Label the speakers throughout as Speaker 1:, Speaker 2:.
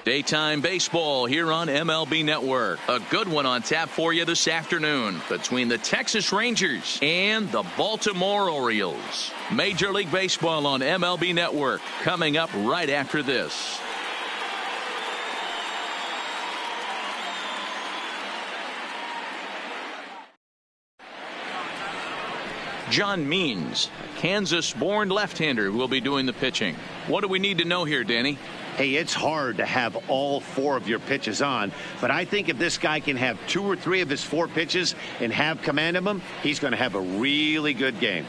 Speaker 1: Daytime baseball here on MLB Network. A good one on tap for you this afternoon between the Texas Rangers and the Baltimore Orioles. Major League Baseball on MLB Network coming up right after this. John Means, a Kansas-born left-hander, will be doing the pitching. What do we need to know here, Danny?
Speaker 2: Hey, it's hard to have all 4 of your pitches on, but I think if this guy can have 2 or 3 of his 4 pitches and have command of them, he's going to have a really good game.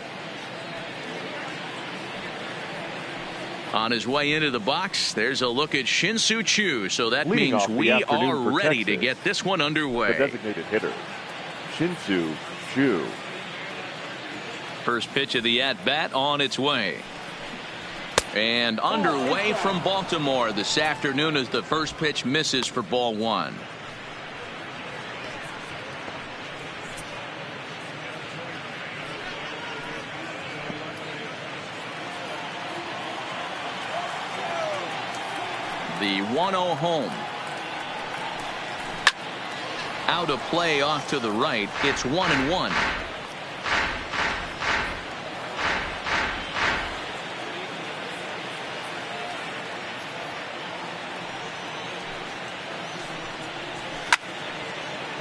Speaker 1: On his way into the box, there's a look at Shin-Soo Choo, so that means we are ready to get this one underway.
Speaker 3: The designated hitter, Shin-Soo Choo.
Speaker 1: First pitch of the at-bat on its way. And underway from Baltimore this afternoon as the first pitch misses for ball 1. The 1-0 home. Out of play off to the right. It's 1-1.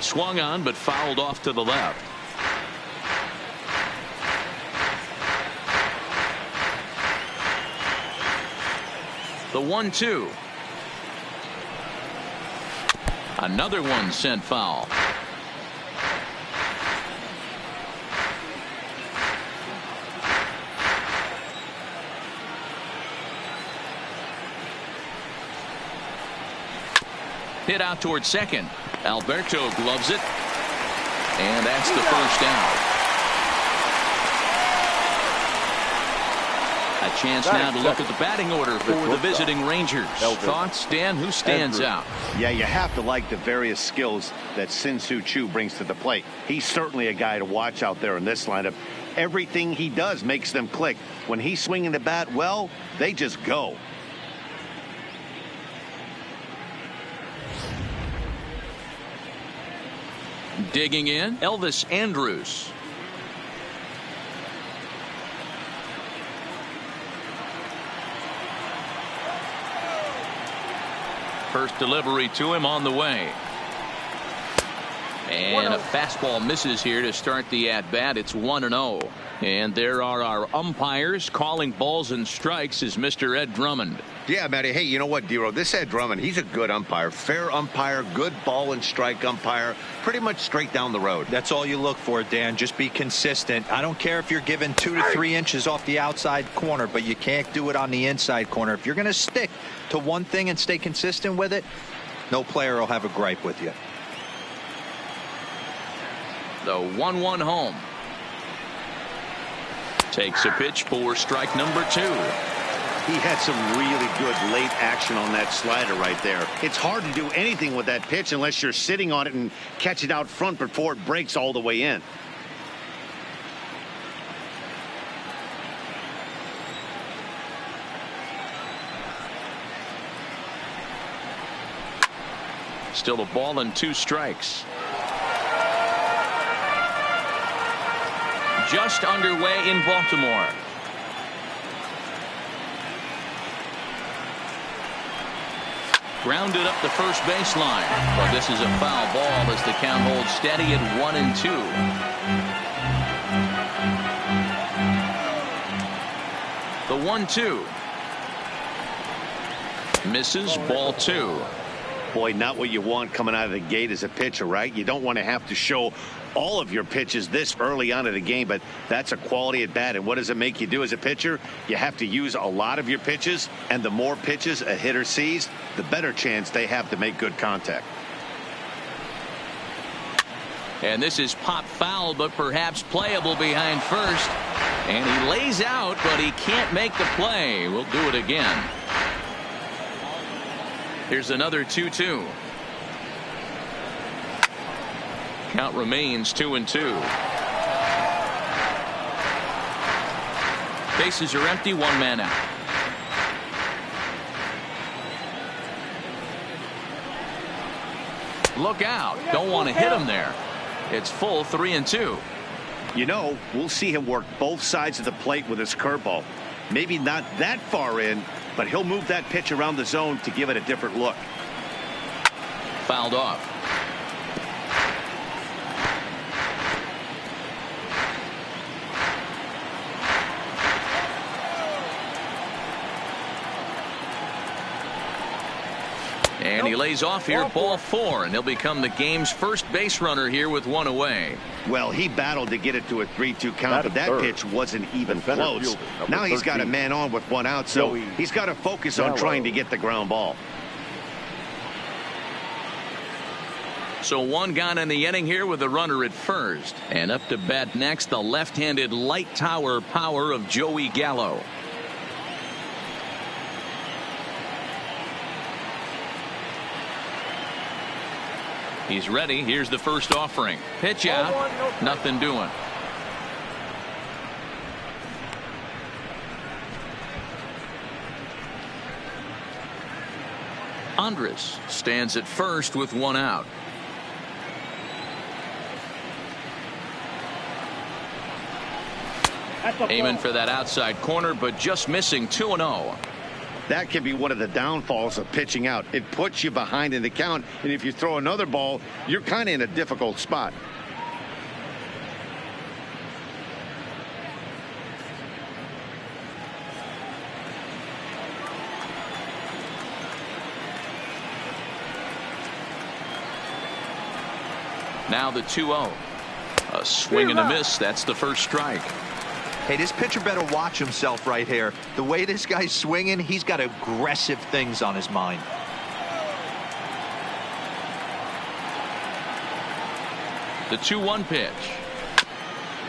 Speaker 1: Swung on but fouled off to the left. The 1-2. Another one sent foul. Hit out towards second. Alberto gloves it, and that's the first out. A chance now to look at the batting order for the visiting Rangers. Thoughts, Dan? Who stands out?
Speaker 2: Yeah, you have to like the various skills that Shin-Soo Choo brings to the plate. He's certainly a guy to watch out there in this lineup. Everything he does makes them click. When he's swinging the bat well, they just go.
Speaker 1: Digging in, Elvis Andrus. First delivery to him on the way. And a fastball misses here to start the at-bat. It's 1-0. And there are our umpires calling balls and strikes is Mr. Ed Drummond.
Speaker 2: Yeah, Matty. Hey, you know what, Dero? This Ed Drummond, he's a good umpire. Fair umpire, good ball and strike umpire. Pretty much straight down the road.
Speaker 4: That's all you look for, Dan. Just be consistent. I don't care if you're given 2 to 3 inches off the outside corner, but you can't do it on the inside corner. If you're going to stick to one thing and stay consistent with it, no player will have a gripe with you.
Speaker 1: The 1-1 home. Takes a pitch for strike number 2.
Speaker 2: He had some really good late action on that slider right there. It's hard to do anything with that pitch unless you're sitting on it and catch it out front before it breaks all the way in.
Speaker 1: Still a ball and 2 strikes. Just underway in Baltimore. Grounded up the first baseline, but this is a foul ball as the count holds steady at 1-2. The 1-2 misses, ball 2.
Speaker 2: Boy, not what you want coming out of the gate as a pitcher, right? You don't want to have to show all of your pitches this early on in the game, but that's a quality at bat. And what does it make you do as a pitcher? You have to use a lot of your pitches, and the more pitches a hitter sees, the better chance they have to make good contact.
Speaker 1: And this is pop foul, but perhaps playable behind first. And he lays out, but he can't make the play. We'll do it again. Here's another 2-2. Count remains 2-2. Bases are empty, 1 man out. Look out. Don't want to hit him there. It's full 3-2.
Speaker 2: You know, we'll see him work both sides of the plate with his curveball. Maybe not that far in, but he'll move that pitch around the zone to give it a different look.
Speaker 1: Fouled off. And he lays off here, ball 4, and he'll become the game's first base runner here with 1 away.
Speaker 2: Well, he battled to get it to a 3-2 count, but that pitch wasn't even close. Now he's got a man on with 1 out, so he's got to focus on trying to get the ground ball.
Speaker 1: So 1 gone in the inning here with a runner at first. And up to bat next, the left-handed light tower power of Joey Gallo. He's ready. Here's the first offering. Pitch out. Nothing doing. Andres stands at first with 1 out. Aiming for that outside corner, but just missing 2-0.
Speaker 2: That can be one of the downfalls of pitching out. It puts you behind in the count, and if you throw another ball, you're kind of in a difficult spot.
Speaker 1: Now the 2-0. A swing and a miss. That's the first strike.
Speaker 4: Hey, this pitcher better watch himself right here. The way this guy's swinging, he's got aggressive things on his mind.
Speaker 1: The 2-1 pitch.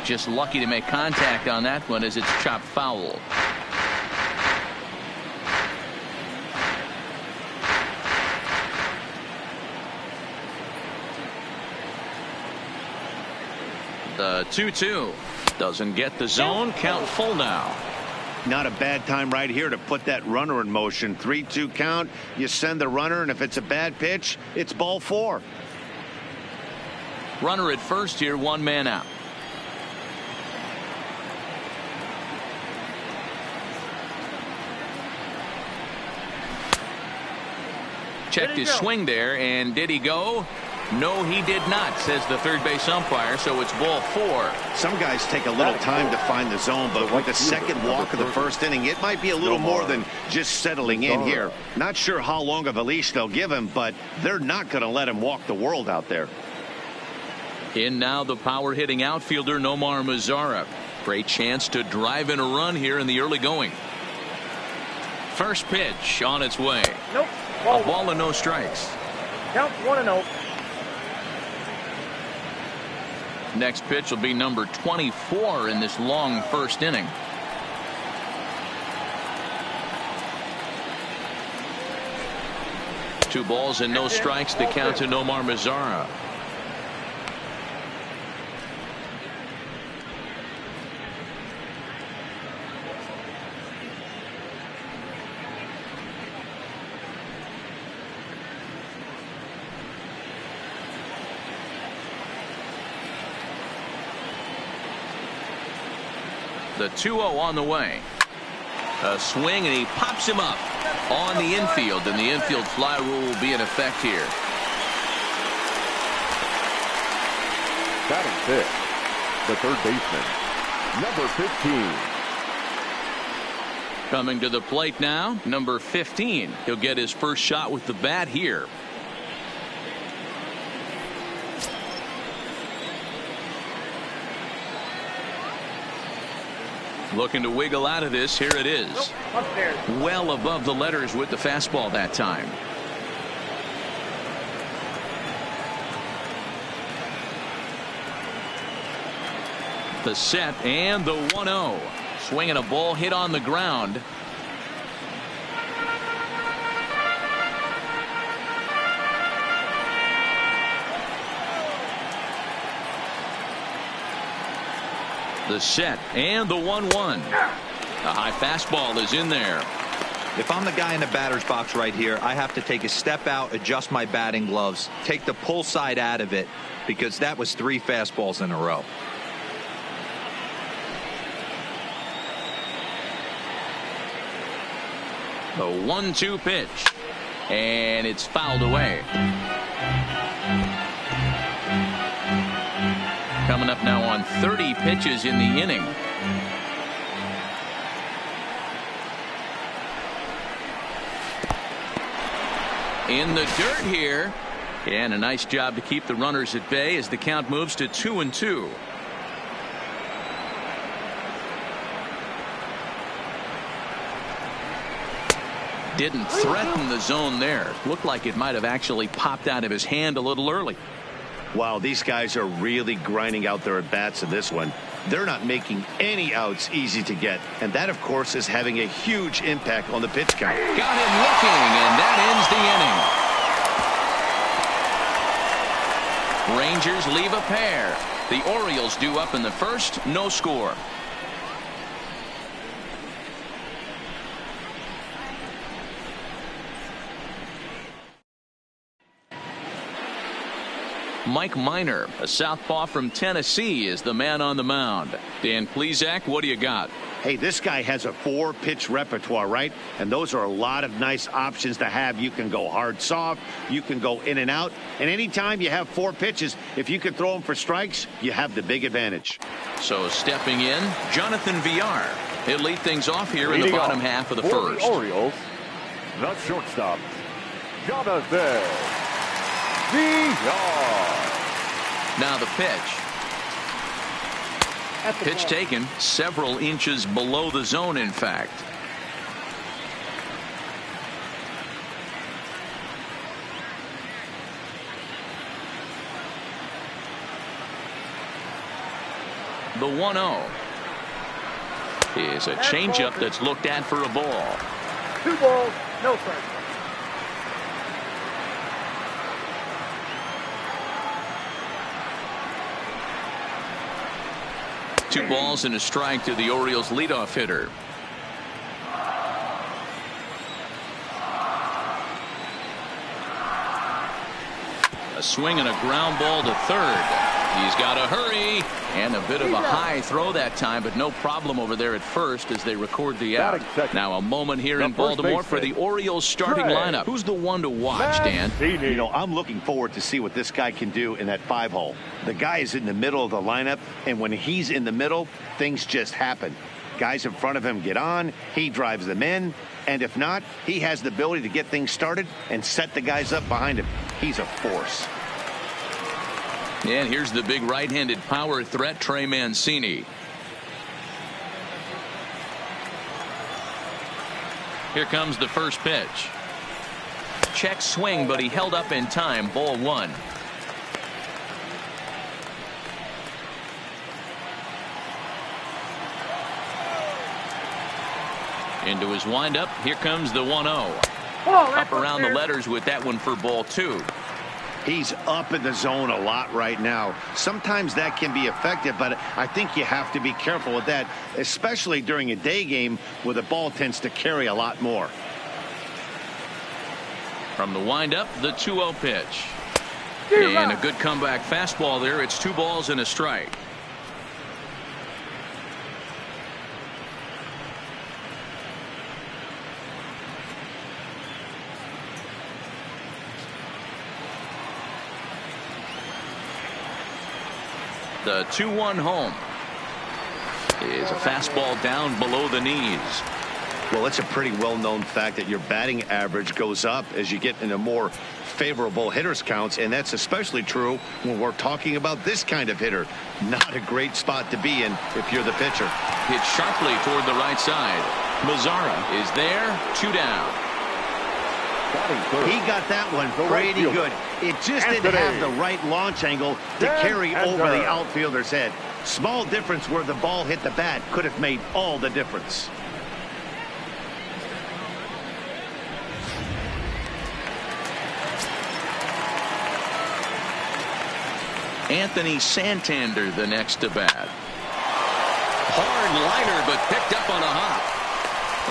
Speaker 1: Just lucky to make contact on that one as it's chopped foul. The 2-2. Doesn't get the zone. Count full now.
Speaker 2: Not a bad time right here to put that runner in motion. 3-2 count. You send the runner, and if it's a bad pitch, it's ball 4.
Speaker 1: Runner at first here, 1 man out. Checked his swing there, and did he go? No, he did not, says the third base umpire, so it's ball 4.
Speaker 2: Some guys take a little time to find the zone, but with the second walk of the first inning, it might be a little more than just settling in here. Not sure how long of a leash they'll give him, but they're not going to let him walk the world out there.
Speaker 1: In now the power hitting outfielder Nomar Mazara. Great chance to drive in a run here in the early going. First pitch on its way.
Speaker 5: Nope.
Speaker 1: A ball and no strikes.
Speaker 5: Count 1-0.
Speaker 1: Next pitch will be number 24 in this long first inning. Two balls and no strikes to count to Nomar Mazara. The 2-0 on the way. A swing, and he pops him up on the infield, and the infield fly rule will be in effect here.
Speaker 3: Batting fifth, the third baseman, number 15.
Speaker 1: Coming to the plate now, number 15. He'll get his first shot with the bat here. Looking to wiggle out of this. Here it is. Well above the letters with the fastball that time. The set and the 1-0. Swinging a ball hit on the ground. The set and the 1-1. A high fastball is in there.
Speaker 4: If I'm the guy in the batter's box right here, I have to take a step out, adjust my batting gloves, take the pull side out of it, because that was 3 fastballs in a row.
Speaker 1: The 1-2 pitch, and it's fouled away. Coming up now on 30 pitches in the inning. In the dirt here, and a nice job to keep the runners at bay as the count moves to 2-2. Didn't threaten the zone there. Looked like it might have actually popped out of his hand a little early.
Speaker 2: Wow, these guys are really grinding out their at-bats in this one. They're not making any outs easy to get, and that, of course, is having a huge impact on the pitch count.
Speaker 1: Got him looking, and that ends the inning. Rangers leave a pair. The Orioles due up in the first, no score. Mike Minor, a southpaw from Tennessee, is the man on the mound. Dan Plesac, what do you got?
Speaker 2: Hey, this guy has a 4-pitch repertoire, right? And those are a lot of nice options to have. You can go hard, soft. You can go in and out. And anytime you have 4 pitches, if you can throw them for strikes, you have the big advantage.
Speaker 1: So stepping in, Jonathan Villar. He'll lead things off here in the bottom half of the first.
Speaker 3: The Orioles, the shortstop, Jonathan Villar.
Speaker 1: Now the pitch. Pitch taken several inches below the zone, in fact. The 1-0 is a changeup that's looked at for a ball.
Speaker 5: 2 balls, no strikes.
Speaker 1: Two balls and a strike to the Orioles leadoff hitter. A swing and a ground ball to third. He's got to hurry, and a bit of a high throw that time, but no problem over there at first as they record the out. Now a moment here in Baltimore for the Orioles starting lineup. Who's the one to watch, Dan?
Speaker 2: You know, I'm looking forward to see what this guy can do in that 5-hole. The guy is in the middle of the lineup, and when he's in the middle, things just happen. Guys in front of him get on, he drives them in, and if not, he has the ability to get things started and set the guys up behind him. He's a force.
Speaker 1: And here's the big right-handed power threat, Trey Mancini. Here comes the first pitch. Check swing, but he held up in time. Ball 1. Into his windup. Here comes the 1-0. Up around the letters with that one for ball 2.
Speaker 2: He's up in the zone a lot right now. Sometimes that can be effective, but I think you have to be careful with that, especially during a day game where the ball tends to carry a lot more.
Speaker 1: From the windup, the 2-0 pitch. And a good comeback fastball there. It's 2 balls and a strike. The 2-1 home is a fastball down below the knees.
Speaker 2: Well, it's a pretty well-known fact that your batting average goes up as you get into more favorable hitters counts, and that's especially true when we're talking about this kind of hitter. Not a great spot to be in if you're the pitcher.
Speaker 1: Hit sharply toward the right side. Mazzara is there. 2 down.
Speaker 2: He got that one pretty good. It just didn't have the right launch angle to carry over the outfielder's head. Small difference where the ball hit the bat could have made all the difference.
Speaker 1: Anthony Santander the next to bat. Hard liner, but picked up on a hop.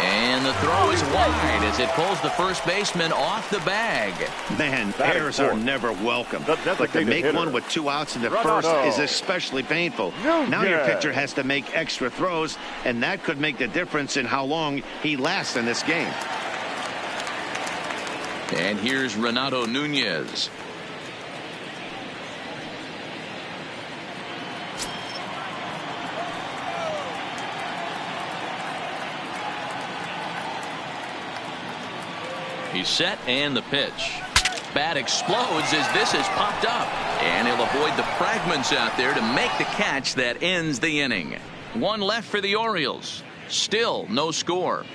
Speaker 1: And the throw is wide as it pulls the first baseman off the bag.
Speaker 2: Man, errors are never welcome. But to make one with 2 outs in the first is especially painful. Now your pitcher has to make extra throws, and that could make the difference in how long he lasts in this game.
Speaker 1: And here's Renato Nunez. He's set, and the pitch. Bat explodes as this has popped up. And he'll avoid the fragments out there to make the catch that ends the inning. 1 left for the Orioles. Still no score.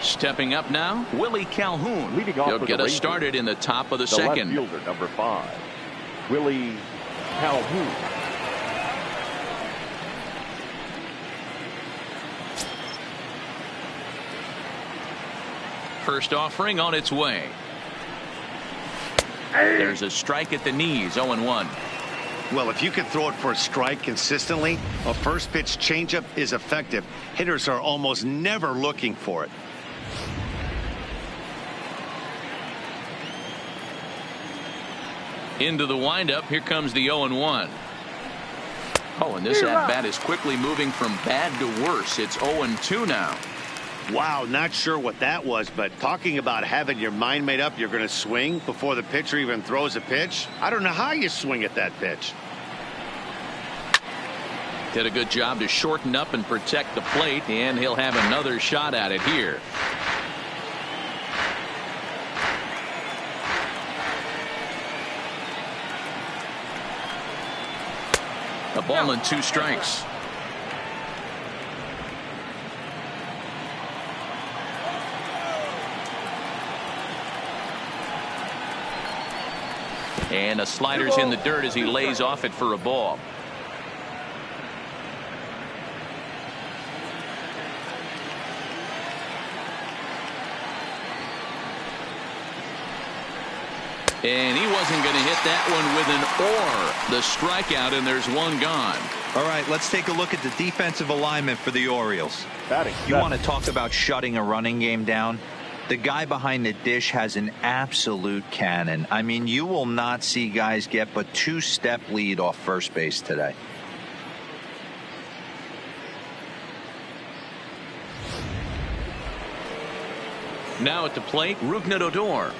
Speaker 1: Stepping up now, Willie Calhoun. He'll get us started in the top of the second.
Speaker 3: Left fielder, number 5, Willie Calhoun.
Speaker 1: First offering on its way. There's a strike at the knees, 0-1.
Speaker 2: Well, if you can throw it for a strike consistently, a first pitch changeup is effective. Hitters are almost never looking for it.
Speaker 1: Into the windup. Here comes the 0-1. Oh, and this at bat is quickly moving from bad to worse. It's 0-2 now.
Speaker 2: Wow, not sure what that was, but talking about having your mind made up you're going to swing before the pitcher even throws a pitch. I don't know how you swing at that pitch.
Speaker 1: Did a good job to shorten up and protect the plate, and he'll have another shot at it here. A ball and 2 strikes. And a slider's in the dirt as he lays off it for a ball. And he wasn't going to hit that one with an the strikeout, and there's 1 gone.
Speaker 4: All right, let's take a look at the defensive alignment for the Orioles. You want to talk about shutting a running game down? The guy behind the dish has an absolute cannon. I mean, you will not see guys get but 2-step lead off first base today.
Speaker 1: Now at the plate, Rougned Odor.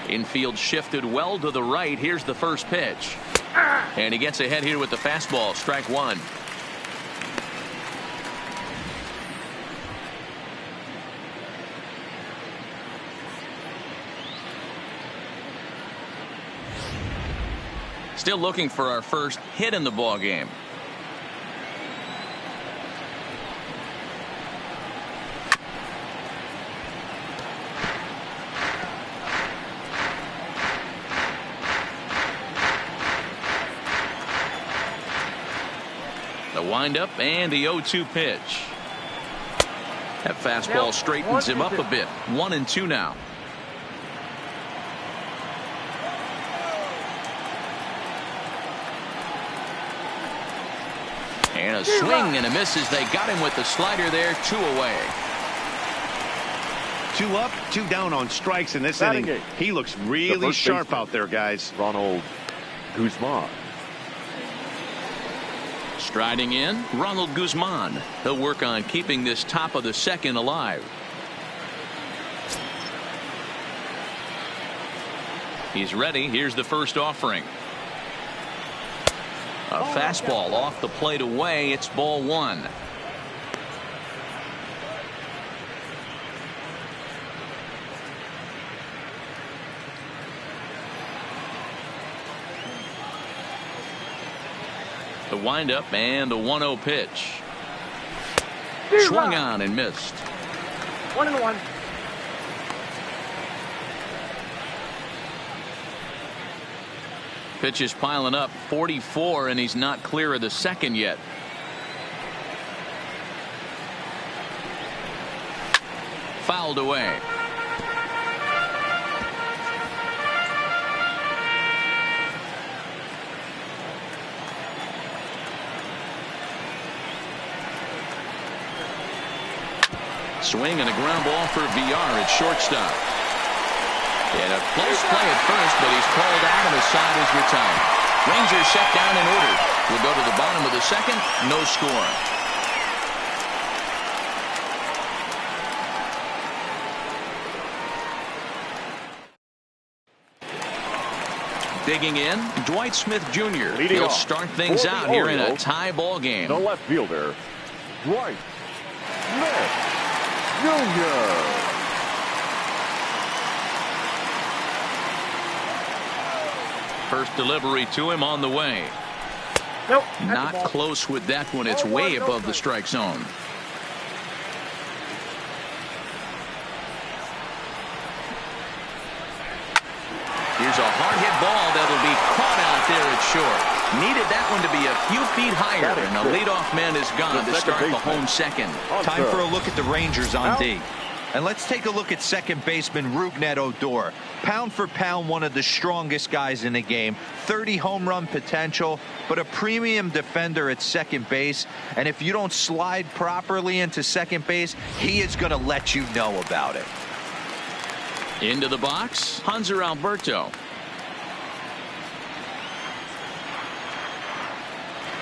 Speaker 1: Infield shifted well to the right. Here's the first pitch. And he gets ahead here with the fastball. Strike 1. Still looking for our first hit in the ball game. The windup and the 0-2 pitch. That fastball straightens him up a bit. 1-2 now. And a swing and a miss as they got him with the slider there. 2 away.
Speaker 2: 2 up, 2 down on strikes in this inning. He looks really sharp out there, guys.
Speaker 3: Ronald Guzman.
Speaker 1: Striding in, Ronald Guzman. He'll work on keeping this top of the second alive. He's ready. Here's the first offering. A fastball off the plate away. It's ball 1. The windup and the 1-0 pitch. Swung on and missed.
Speaker 5: 1-1.
Speaker 1: Pitch is piling up. 44, and he's not clear of the second yet. fouled away. Swing and a ground ball for VR at shortstop. And a close play at first, but he's called out and the side is retired. Rangers set down and ordered. We'll go to the bottom of the second. No score. Digging in, Dwight Smith Jr. He'll start things out here in a tie ball game.
Speaker 3: The left fielder, Dwight Smith Jr.
Speaker 1: First delivery to him on the way.
Speaker 5: Nope.
Speaker 1: Not close with that one. It's way above the strike zone. Here's a hard hit ball that'll be caught out there at short. Needed that one to be a few feet higher, and the leadoff man is gone to start the home second.
Speaker 4: Time for a look at the Rangers on D. And let's take a look at second baseman Rougned Odor. Pound for pound, one of the strongest guys in the game. 30 home run potential, but a premium defender at second base. And if you don't slide properly into second base, he is going to let you know about it.
Speaker 1: Into the box, Hanser Alberto.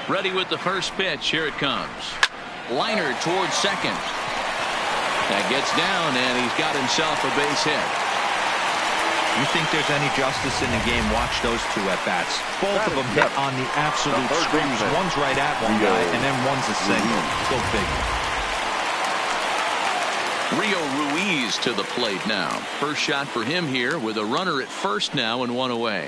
Speaker 1: Ready with the first pitch. Here it comes. Liner towards second. That gets down, and he's got himself a base hit.
Speaker 4: You think there's any justice in the game? Watch those two at-bats. Both of them hit on the absolute screws. One's right at one guy, and then one's a single. Go big.
Speaker 1: Rio Ruiz to the plate now. First shot for him here with a runner at first now and one away.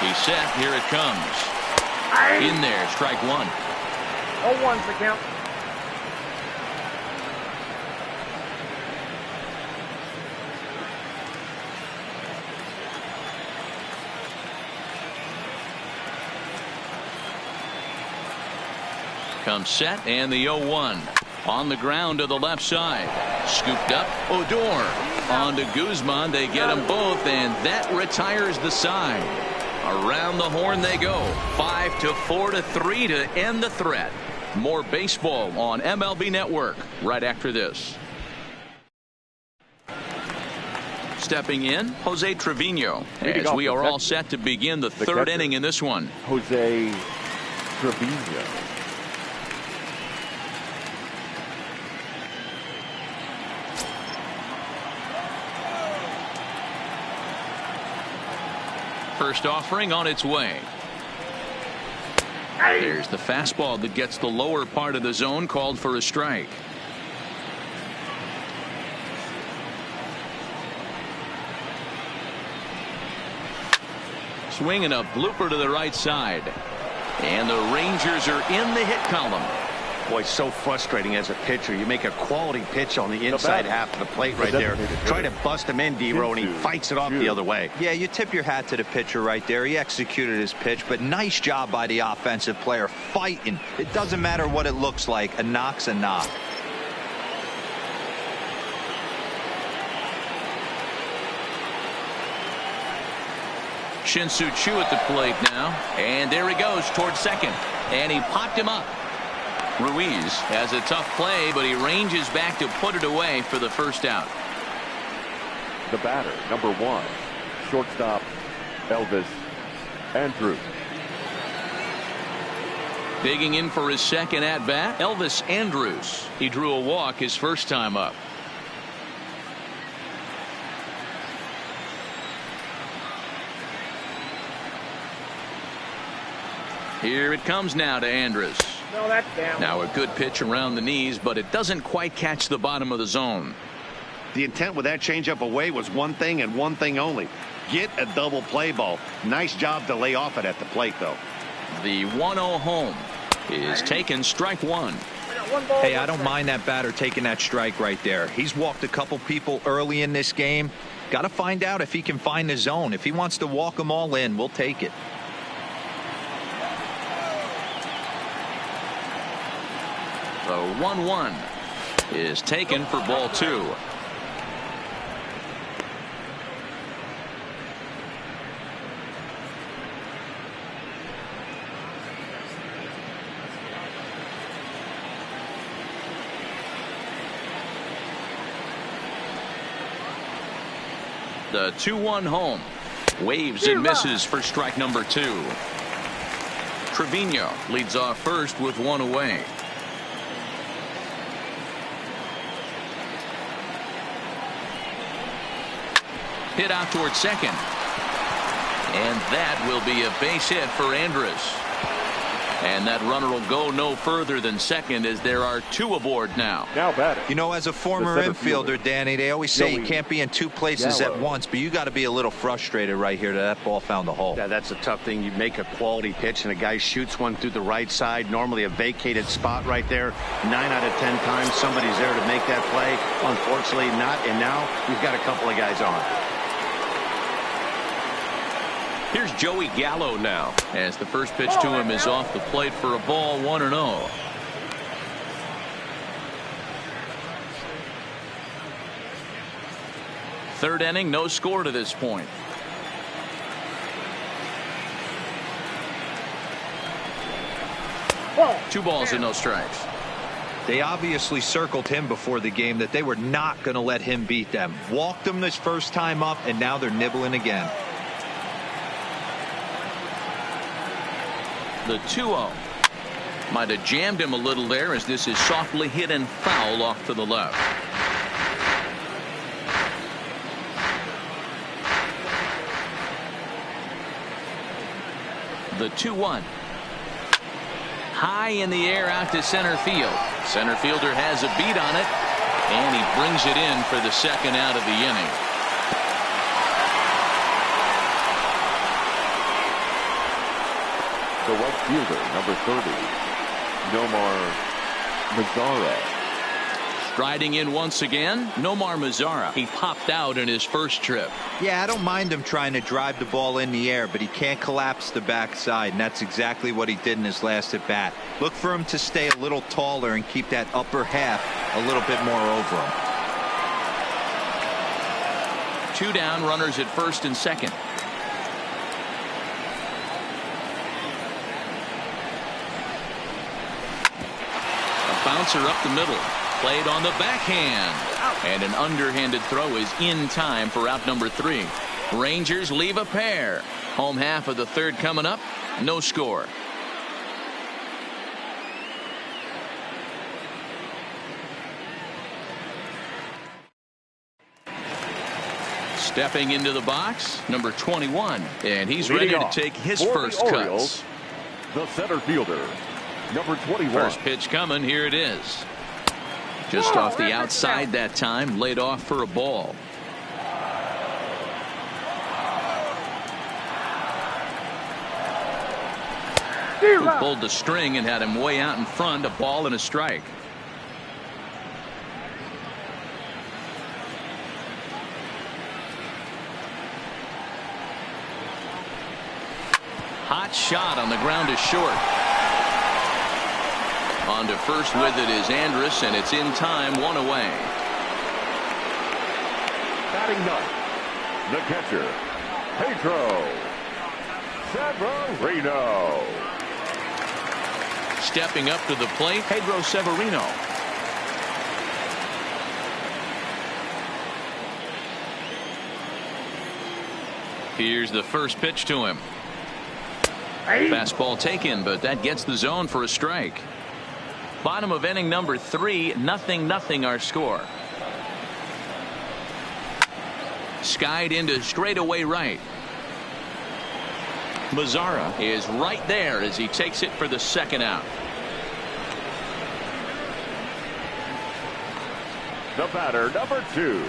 Speaker 1: He's set. Here it comes. In there. Strike one.
Speaker 5: 0-1's the count.
Speaker 1: Comes set and the 0-1 on the ground to the left side. Scooped up. Odor on to Guzman. They get them both, and that retires the side. Around the horn they go. 5-4-3 to end the threat. More baseball on MLB Network right after this. Stepping in, Jose Trevino, as we are all set to begin the third inning in this one.
Speaker 3: Jose Trevino.
Speaker 1: First offering on its way. There's the fastball that gets the lower part of the zone, called for a strike. Swinging a blooper to the right side. And the Rangers are in the hit column.
Speaker 2: Boy, so frustrating as a pitcher. You make a quality pitch on the inside half of the plate right there. Try to bust him in, D-Row, and he fights it off the other way.
Speaker 4: Yeah, you tip your hat to the pitcher right there. He executed his pitch, but nice job by the offensive player fighting. It doesn't matter what it looks like. A knock's a knock.
Speaker 1: Shin-Soo Choo at the plate now. And there he goes towards second. And he popped him up. Ruiz has a tough play, but he ranges back to put it away for the first out.
Speaker 3: The batter, number 1, shortstop Elvis Andrus.
Speaker 1: Digging in for his second at bat, Elvis Andrus. He drew a walk his first time up. Here it comes now to Andrus.
Speaker 5: No, that's down.
Speaker 1: Now a good pitch around the knees, but it doesn't quite catch the bottom of the zone.
Speaker 2: The intent with that changeup away was one thing and one thing only. Get a double play ball. Nice job to lay off it at the plate, though.
Speaker 1: The 1-0 home is taken, strike one.
Speaker 5: One ball.
Speaker 4: Hey, I don't mind that batter taking that strike right there. He's walked a couple people early in this game. Got to find out if he can find the zone. If he wants to walk them all in, we'll take it.
Speaker 1: The 1-1 is taken for ball 2. The 2-1 home. Waves and misses for strike number 2. Trevino leads off first with 1 away. Hit out towards second. And that will be a base hit for Andrus. And that runner will go no further than second as there are 2 aboard now.
Speaker 3: Now batting.
Speaker 4: You know, as a former infielder, Danny, they always say you can't be in 2 places at once, but you got to be a little frustrated right here that ball found the hole.
Speaker 2: Yeah, that's a tough thing. You make a quality pitch and a guy shoots one through the right side, normally a vacated spot right there. 9 out of 10 times somebody's there to make that play. Unfortunately not, and now you've got a couple of guys on.
Speaker 1: Here's Joey Gallo now as the first pitch to him is off the plate for a ball, 1-0. Third inning, no score to this point. Two balls and no strikes.
Speaker 4: They obviously circled him before the game that they were not going to let him beat them. Walked him this first time up, and now they're nibbling again.
Speaker 1: The 2-0 might have jammed him a little there as this is softly hit and foul off to the left. The 2-1 high in the air out to center field. Center fielder has a beat on it, and he brings it in for the second out of the inning.
Speaker 3: The right fielder, number 30, Nomar Mazara.
Speaker 1: Striding in once again, Nomar Mazara. He popped out in his first trip.
Speaker 4: Yeah, I don't mind him trying to drive the ball in the air, but he can't collapse the backside, and that's exactly what he did in his last at bat. Look for him to stay a little taller and keep that upper half a little bit more over him.
Speaker 1: 2 down, runners at first and second. Bouncer up the middle, played on the backhand, and an underhanded throw is in time for out number 3. Rangers leave a pair. Home half of the third coming up, no score. Stepping into the box, number 21, and he's ready to take his first cuts.
Speaker 3: The center fielder, number 21.
Speaker 1: First pitch coming. Here it is. Just off the outside that time. Laid off for a ball. Who pulled the string and had him way out in front. A ball and a strike. Hot shot on the ground is short. On to first with it is Andrus, and it's in time, 1 away.
Speaker 3: Batting ninth, the catcher, Pedro Severino.
Speaker 1: Stepping up to the plate, Pedro Severino. Here's the first pitch to him. Fastball taken, but that gets the zone for a strike. Bottom of inning number 3, 0-0 our score. Skied into straightaway right. Mazara is right there as he takes it for the second out.
Speaker 3: The batter, number 2,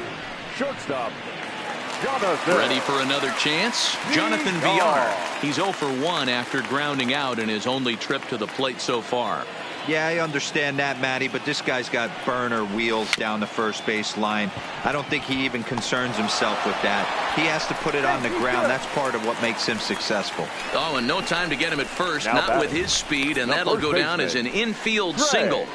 Speaker 3: shortstop,
Speaker 1: Ready for another chance? Jonathan VR. He's 0 for 1 after grounding out in his only trip to the plate so far.
Speaker 4: Yeah, I understand that, Matty, but this guy's got burner wheels down the first base line. I don't think he even concerns himself with that. He has to put it on the ground. That's part of what makes him successful.
Speaker 1: Oh, and no time to get him at first, not with his speed, and that'll go down as an infield single.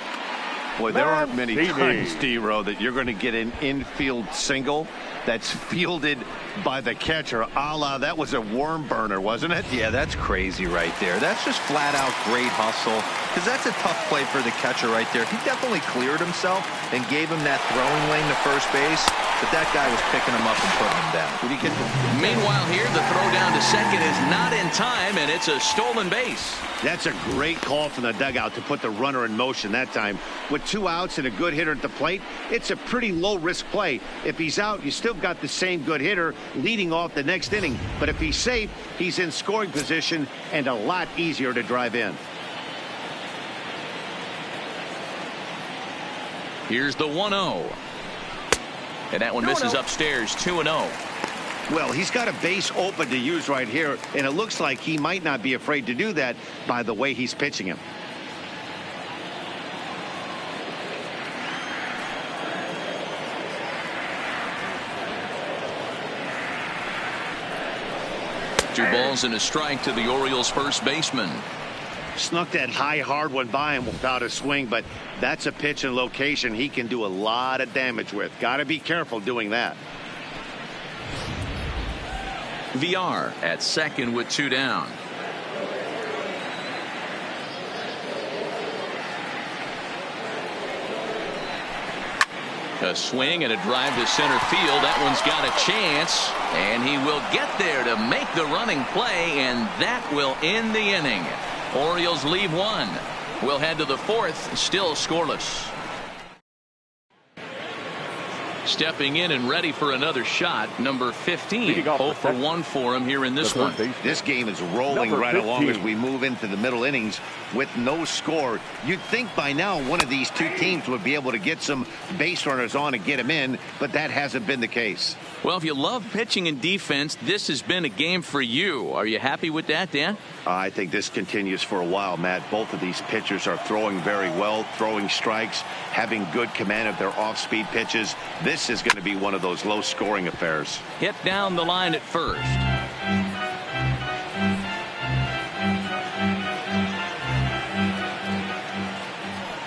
Speaker 2: Boy, there aren't many times, D-Row, that you're going to get an infield single that's fielded by the catcher. That was a worm burner, wasn't it?
Speaker 4: Yeah, that's crazy right there. That's just flat out great hustle, because that's a tough play for the catcher right there. He definitely cleared himself and gave him that throwing lane to first base, but that guy was picking him up and putting him down. Did he get
Speaker 1: Meanwhile here, the throw down to second is not in time, and it's a stolen base.
Speaker 2: That's a great call from the dugout to put the runner in motion that time. With 2 outs and a good hitter at the plate, it's a pretty low-risk play. If he's out, you still got the same good hitter leading off the next inning. But if he's safe, he's in scoring position and a lot easier to drive in.
Speaker 1: Here's the 1-0. And that one misses upstairs, 2-0.
Speaker 2: Well, he's got a base open to use right here, and it looks like he might not be afraid to do that by the way he's pitching him.
Speaker 1: Two balls and a strike to the Orioles first baseman.
Speaker 2: Snuck that high hard one by him without a swing, but that's a pitch and location he can do a lot of damage with. Got to be careful doing that.
Speaker 1: VR at second with 2 down. A swing and a drive to center field. That one's got a chance, and he will get there to make the running play, and that will end the inning. Orioles leave 1. We'll head to the 4th, still scoreless. Stepping in and ready for another shot, number 15. 0 for 1 for him here in this one.
Speaker 2: This game is rolling right along as we move into the middle innings with no score. You'd think by now one of these two teams would be able to get some base runners on and get them in, but that hasn't been the case.
Speaker 1: Well, if you love pitching and defense, this has been a game for you. Are you happy with that, Dan?
Speaker 2: I think this continues for a while, Matt. Both of these pitchers are throwing very well, throwing strikes, having good command of their off-speed pitches. This is going to be one of those low-scoring affairs.
Speaker 1: Hit down the line at first.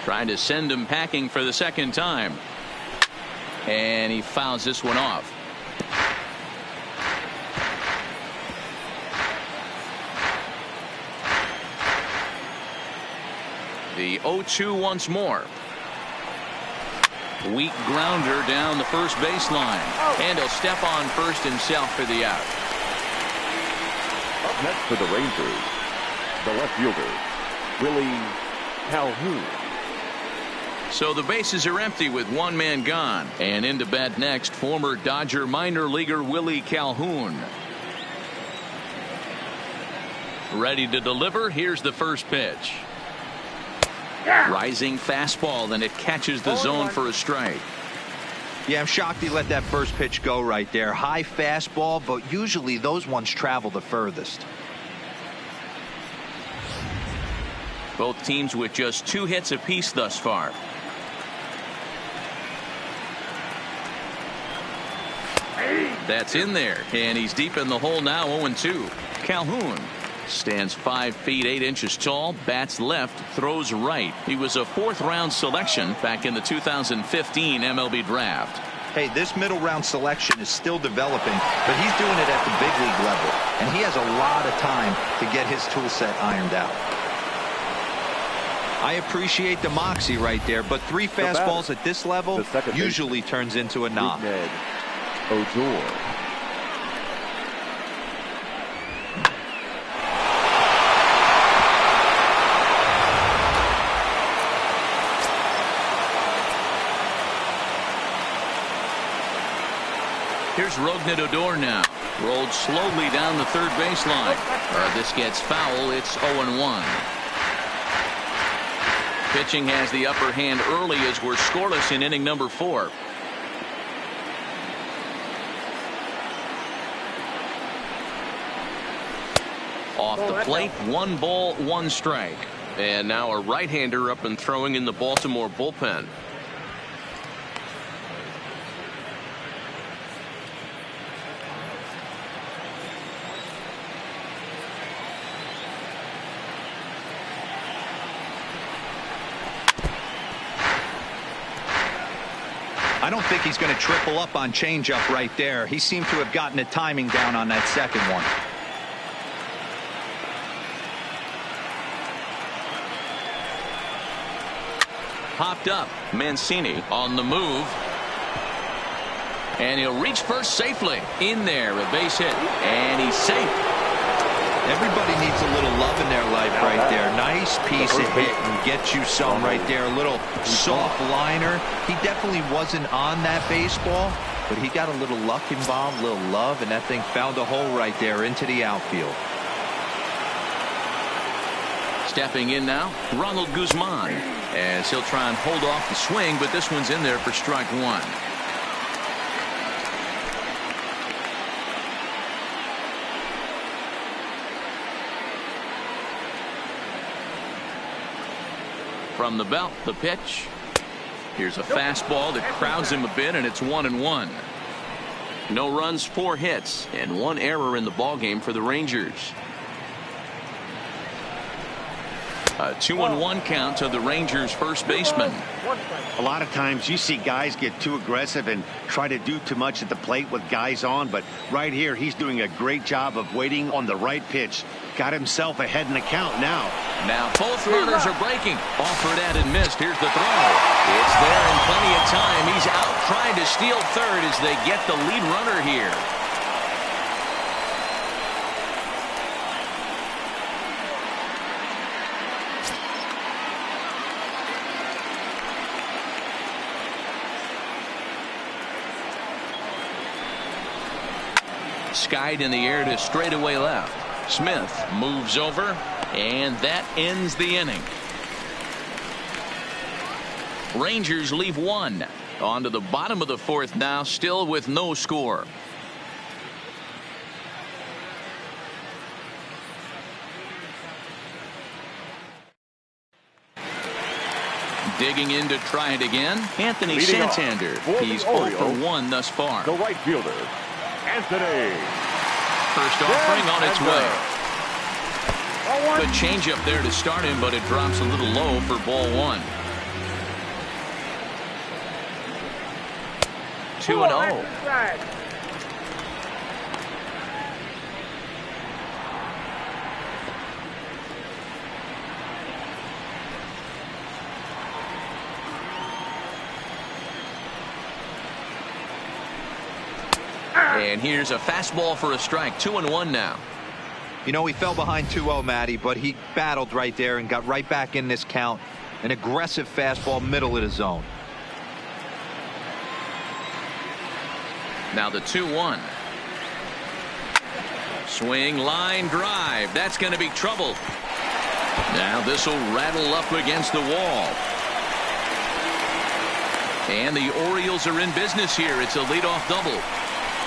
Speaker 1: Trying to send him packing for the second time. And he fouls this one off. The 0-2 once more. Weak grounder down the first baseline. And he'll step on first himself for the out.
Speaker 3: Up next for the Rangers, the left fielder, Willie Calhoun.
Speaker 1: So the bases are empty with 1 man gone. And into bat next, former Dodger minor leaguer Willie Calhoun. Ready to deliver. Here's the first pitch. Rising fastball, and it catches the zone for a strike.
Speaker 4: Yeah, I'm shocked he let that first pitch go right there. High fastball, but usually those ones travel the furthest.
Speaker 1: Both teams with just 2 hits apiece thus far. That's in there, and he's deep in the hole now. 0-2. Calhoun stands 5 feet 8 inches tall, bats left, throws right. He was a 4th round selection back in the 2015 MLB draft.
Speaker 4: Hey, this middle round selection is still developing, but he's doing it at the big league level, and he has a lot of time to get his tool set ironed out. I appreciate the moxie right there, but 3 fastballs at this level usually turns into a knock.
Speaker 3: Odor.
Speaker 1: Here's Rougned Odor now. Rolled slowly down the third baseline. This gets foul. It's 0-1. Pitching has the upper hand early as we're scoreless in inning number 4. Off the plate, 1 ball, 1 strike.
Speaker 6: And now a right-hander up and throwing in the Baltimore bullpen.
Speaker 4: I don't think he's going to triple up on changeup right there. He seemed to have gotten the timing down on that second one.
Speaker 1: Popped up. Mancini on the move. And he'll reach first safely. In there, a base hit. And he's safe.
Speaker 4: Everybody needs a little love in their life right there. Nice piece of hit and get you some right there. A little soft liner. He definitely wasn't on that baseball, but he got a little luck involved, a little love, and that thing found a hole right there into the outfield.
Speaker 1: Stepping in now, Ronald Guzman, as he'll try and hold off the swing, but this one's in there for strike 1. From the belt, the pitch. Here's a fastball that crowds him a bit, and it's 1-1. No runs, 4 hits, and 1 error in the ballgame for the Rangers. A 2-1 count to the Rangers' first baseman.
Speaker 2: A lot of times you see guys get too aggressive and try to do too much at the plate with guys on, but right here he's doing a great job of waiting on the right pitch. Got himself ahead in the count now.
Speaker 1: Now both runners are breaking. Offered at and missed. Here's the throw. It's there in plenty of time. He's out trying to steal third as they get the lead runner here. Skied in the air to straightaway left. Smith moves over, and that ends the inning. Rangers leave 1. On to the bottom of the 4th now, still with no score. Digging in to try it again, Anthony Santander. He's 0 for 1 thus far.
Speaker 3: The right fielder, Anthony.
Speaker 1: First offering on its way. Good changeup there to start him, but it drops a little low for ball 1. 2-0. And here's a fastball for a strike. 2-1 now.
Speaker 4: You know, he fell behind 2-0, Matty, but he battled right there and got right back in this count. An aggressive fastball, middle of the zone.
Speaker 1: Now the 2-1. Swing, line, drive. That's going to be trouble. Now this will rattle up against the wall. And the Orioles are in business here. It's a leadoff double.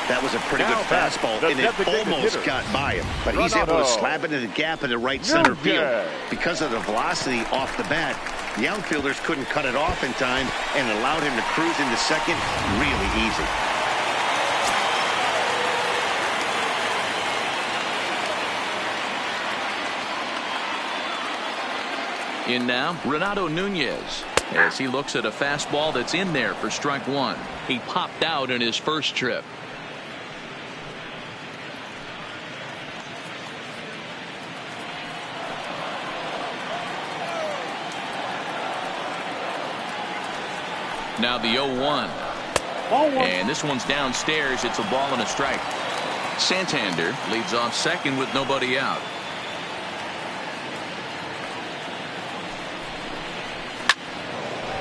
Speaker 2: That was a pretty good fastball, and it almost got by him. But he's able to slap it in the gap in the right center field. Because of the velocity off the bat, the outfielders couldn't cut it off in time and allowed him to cruise into second really easy.
Speaker 1: In now, Renato Nunez, as he looks at a fastball that's in there for strike 1. He popped out in his first trip. Now the 0-1. And this one's downstairs. It's a ball and a strike. Santander leads off second with nobody out.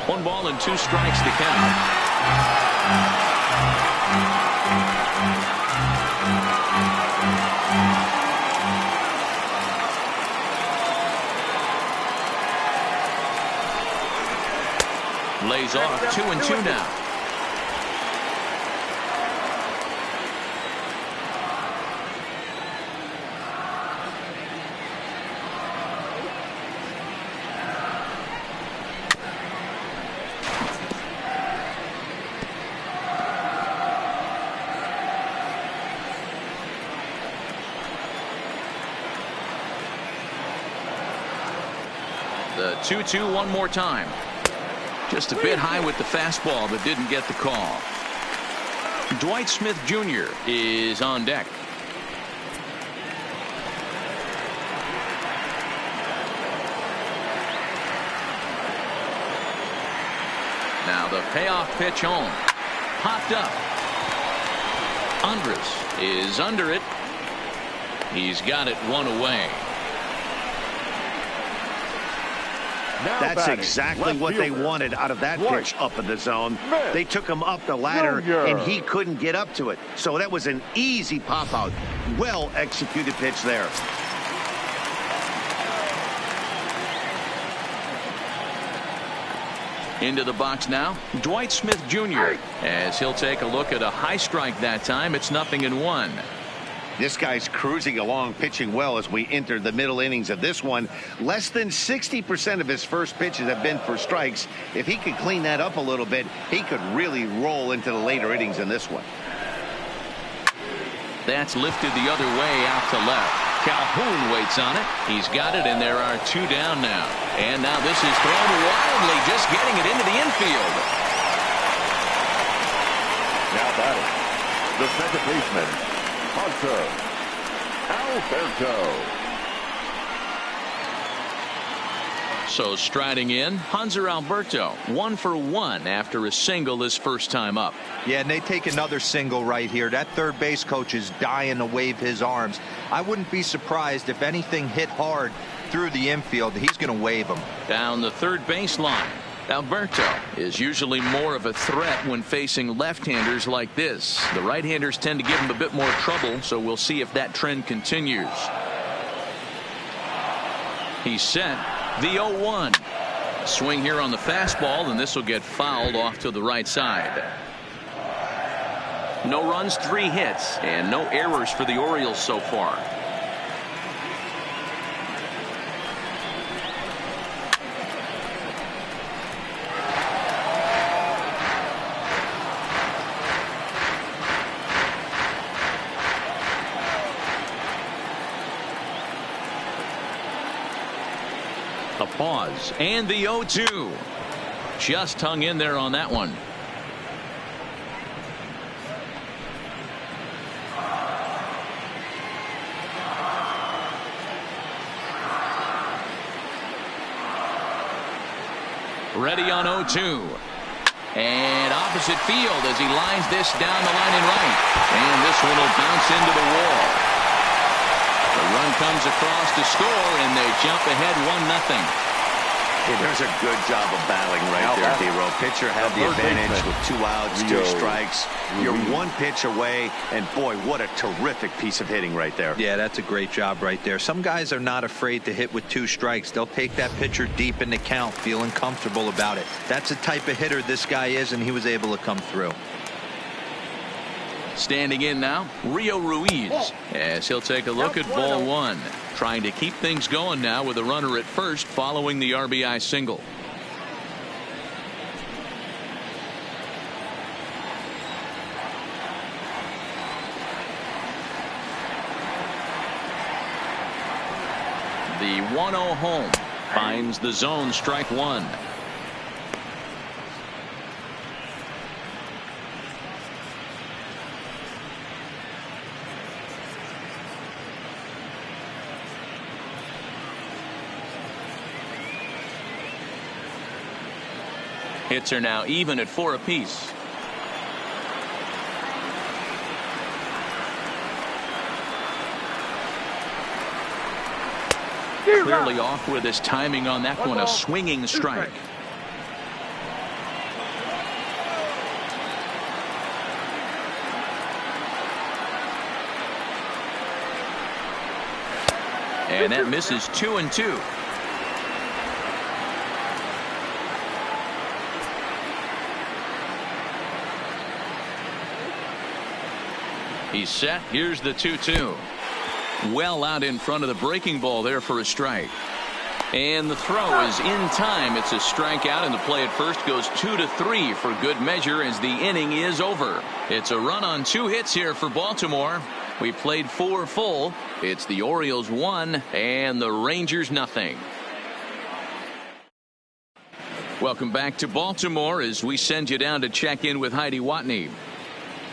Speaker 1: One ball and 2 strikes to count. Lays off 2-2 now. The 2-2 one more time. Just a bit high with the fastball, but didn't get the call. Dwight Smith Jr. is on deck. Now the payoff pitch home. Popped up. Andrus is under it. He's got it one away.
Speaker 2: That's exactly what they wanted out of that pitch up in the zone. They took him up the ladder, and he couldn't get up to it. So that was an easy pop out. Well executed pitch there.
Speaker 1: Into the box now, Dwight Smith Jr. as he'll take a look at a high strike that time. It's 0-1.
Speaker 2: This guy's cruising along, pitching well as we enter the middle innings of this one. Less than 60% of his first pitches have been for strikes. If he could clean that up a little bit, he could really roll into the later innings in this one.
Speaker 1: That's lifted the other way out to left. Calhoun waits on it. He's got it, and there are 2 down now. And now this is thrown wildly, just getting it into the infield.
Speaker 3: Now batting, the second baseman, Hunter Alberto.
Speaker 1: So striding in, Hunter Alberto, 1 for 1 after a single his first time up.
Speaker 4: Yeah, and they take another single right here. That third base coach is dying to wave his arms. I wouldn't be surprised if anything hit hard through the infield. He's going to wave them.
Speaker 1: Down the third baseline. Alberto is usually more of a threat when facing left-handers like this. The right-handers tend to give him a bit more trouble, so we'll see if that trend continues. He's set. The 0-1. Swing here on the fastball, and this will get fouled off to the right side. No runs, 3 hits, and no errors for the Orioles so far. A pause, and the 0-2. Just hung in there on that one. Ready on 0-2. And opposite field as he lines this down the line in right. And this one will bounce into the wall. The run comes across to score, and they jump ahead 1-0.
Speaker 2: Yeah, there's a good job of battling right there, D-Row. Pitcher had the advantage with 2 outs, 2 strikes. You're 1 pitch away, and boy, what a terrific piece of hitting right there.
Speaker 4: Yeah, that's a great job right there. Some guys are not afraid to hit with 2 strikes. They'll take that pitcher deep in the count, feeling comfortable about it. That's the type of hitter this guy is, and he was able to come through.
Speaker 1: Standing in now, Rio Ruiz, as he'll take a look at ball 1. Trying to keep things going now with a runner at first following the RBI single. The 1-0 home finds the zone, strike 1. Hits are now even at 4 apiece. Clearly off with his timing on that one. A swinging strike. And that misses 2-2. He's set. Here's the 2-2. Well out in front of the breaking ball there for a strike. And the throw is in time. It's a strikeout, and the play at first goes 2-3 for good measure as the inning is over. It's a run on 2 hits here for Baltimore. We played 4 full. It's the Orioles 1 and the Rangers 0. Welcome back to Baltimore as we send you down to check in with Heidi Watney.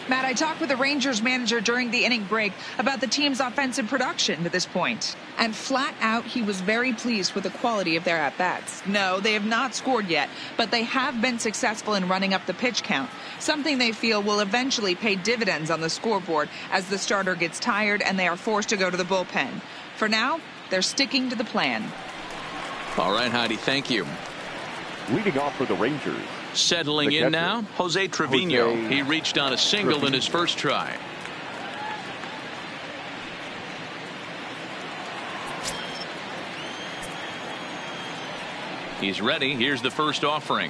Speaker 7: Matt, I talked with the Rangers manager during the inning break about the team's offensive production to this point. And flat out, he was very pleased with the quality of their at-bats. No, they have not scored yet, but they have been successful in running up the pitch count, something they feel will eventually pay dividends on the scoreboard as the starter gets tired and they are forced to go to the bullpen. For now, they're sticking to the plan.
Speaker 1: All right, Heidi, thank you.
Speaker 3: Leading off for the Rangers.
Speaker 1: Settling in now, Jose Trevino. He reached on a single in his first try. He's ready. Here's the first offering.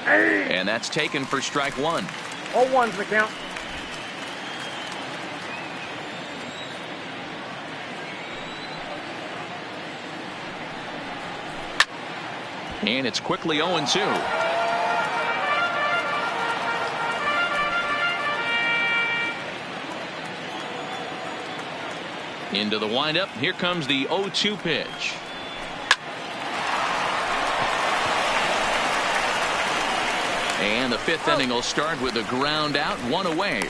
Speaker 1: And that's taken for strike one.
Speaker 5: 0-1's the count.
Speaker 1: And it's quickly 0-2. Into the windup. Here comes the 0-2 pitch. And the fifth inning will start with a ground out, one away.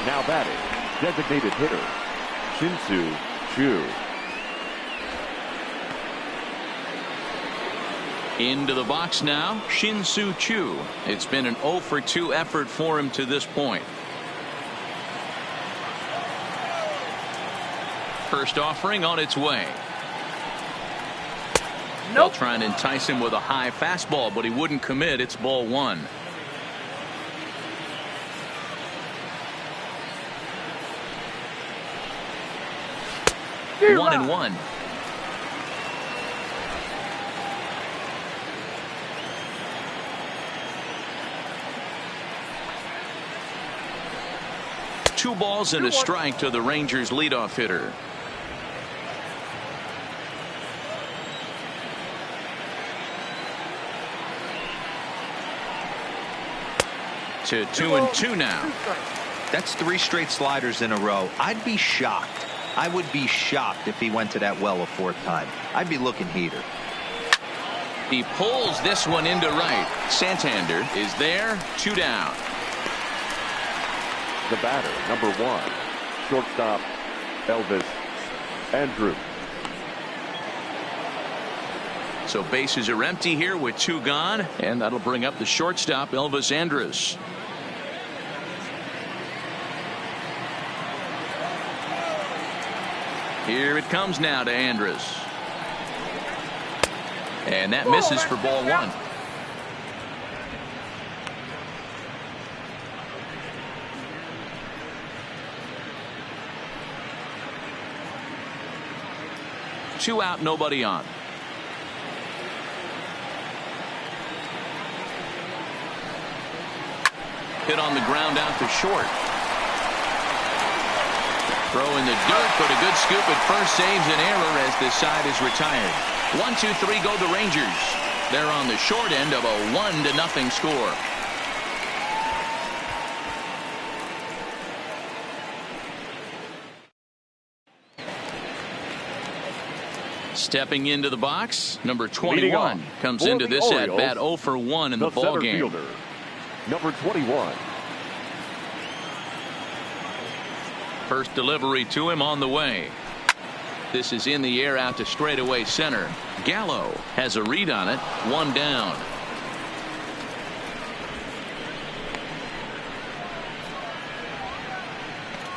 Speaker 3: Now batting, designated hitter, Shin-Soo Choo.
Speaker 1: Into the box now, Shin-Soo Choo. It's been an 0-for-2 effort for him to this point. First offering on its way. They'll try and entice him with a high fastball, but he wouldn't commit. It's ball one. One and one. Two balls and a strike to the Rangers leadoff hitter. To 2-2 now.
Speaker 4: That's 3 straight sliders in a row. I'd be shocked. I would be shocked if he went to that well a 4th time. I'd be looking heater.
Speaker 1: He pulls this one into right. Santander is there. 2 down.
Speaker 3: The batter, number 1, shortstop Elvis Andrus.
Speaker 1: So bases are empty here with 2 gone, and that'll bring up the shortstop Elvis Andrus. Here it comes now to Andrus. And that misses for ball one. Two out, nobody on. Hit on the ground out to short. Throw in the dirt, but a good scoop at first saves an error as this side is retired. 1-2-3 go the Rangers. They're on the short end of a 1-0 score. Stepping into the box, number 21 comes into this
Speaker 3: Orioles,
Speaker 1: at bat 0 for 1 in the ball game.
Speaker 3: Fielder, number 21.
Speaker 1: First delivery to him on the way. This is in the air out to straightaway center. Gallo has a read on it. 1 down.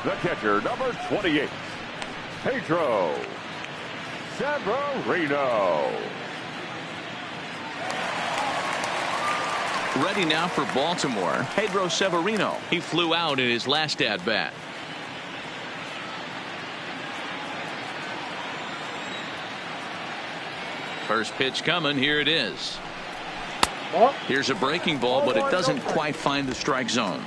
Speaker 3: The catcher, number 28, Pedro Severino.
Speaker 1: Ready now for Baltimore, Pedro Severino. He flew out in his last at bat. First pitch coming. Here it is. Here's a breaking ball, but it doesn't quite find the strike zone.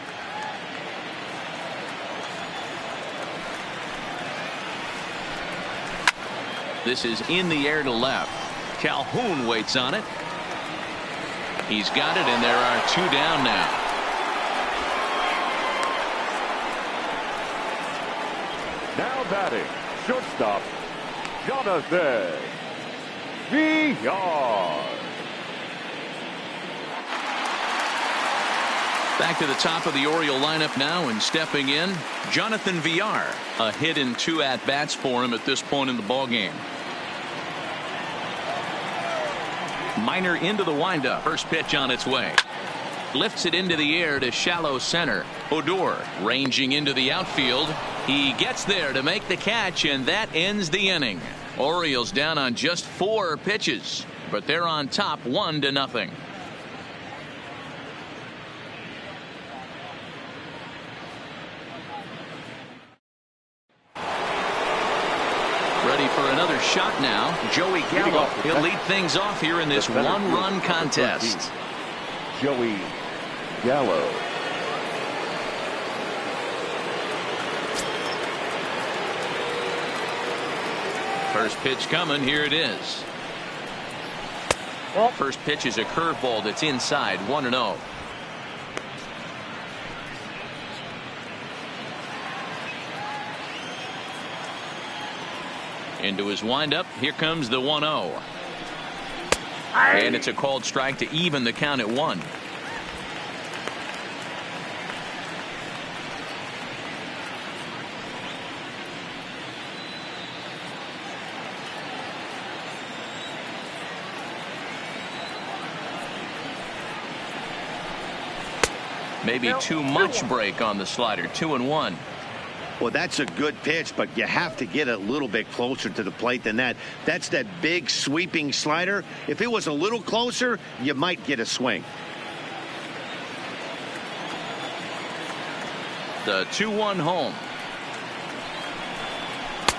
Speaker 1: This is in the air to left. Calhoun waits on it. He's got it, and there are 2 down now.
Speaker 3: Now batting, shortstop Jonathan VR.
Speaker 1: Back to the top of the Oriole lineup now, and stepping in, Jonathan Villar. A hit and 2 at-bats for him at this point in the ballgame. Minor into the windup. First pitch on its way. Lifts it into the air to shallow center. Odor ranging into the outfield. He gets there to make the catch, and that ends the inning. Orioles down on just 4 pitches, but they're on top 1-0. Ready for another shot now. Joey Gallo. He'll lead things off here in this one-run contest.
Speaker 3: Joey Gallo.
Speaker 1: First pitch coming. Here it is. First pitch is a curveball that's inside. 1-0. Into his windup. Here comes the 1-0. And it's a called strike to even the count at 1. Maybe too much break on the slider. 2-1.
Speaker 2: Well, that's a good pitch, but you have to get a little bit closer to the plate than that. That's that big sweeping slider. If it was a little closer, you might get a swing.
Speaker 1: The 2-1 home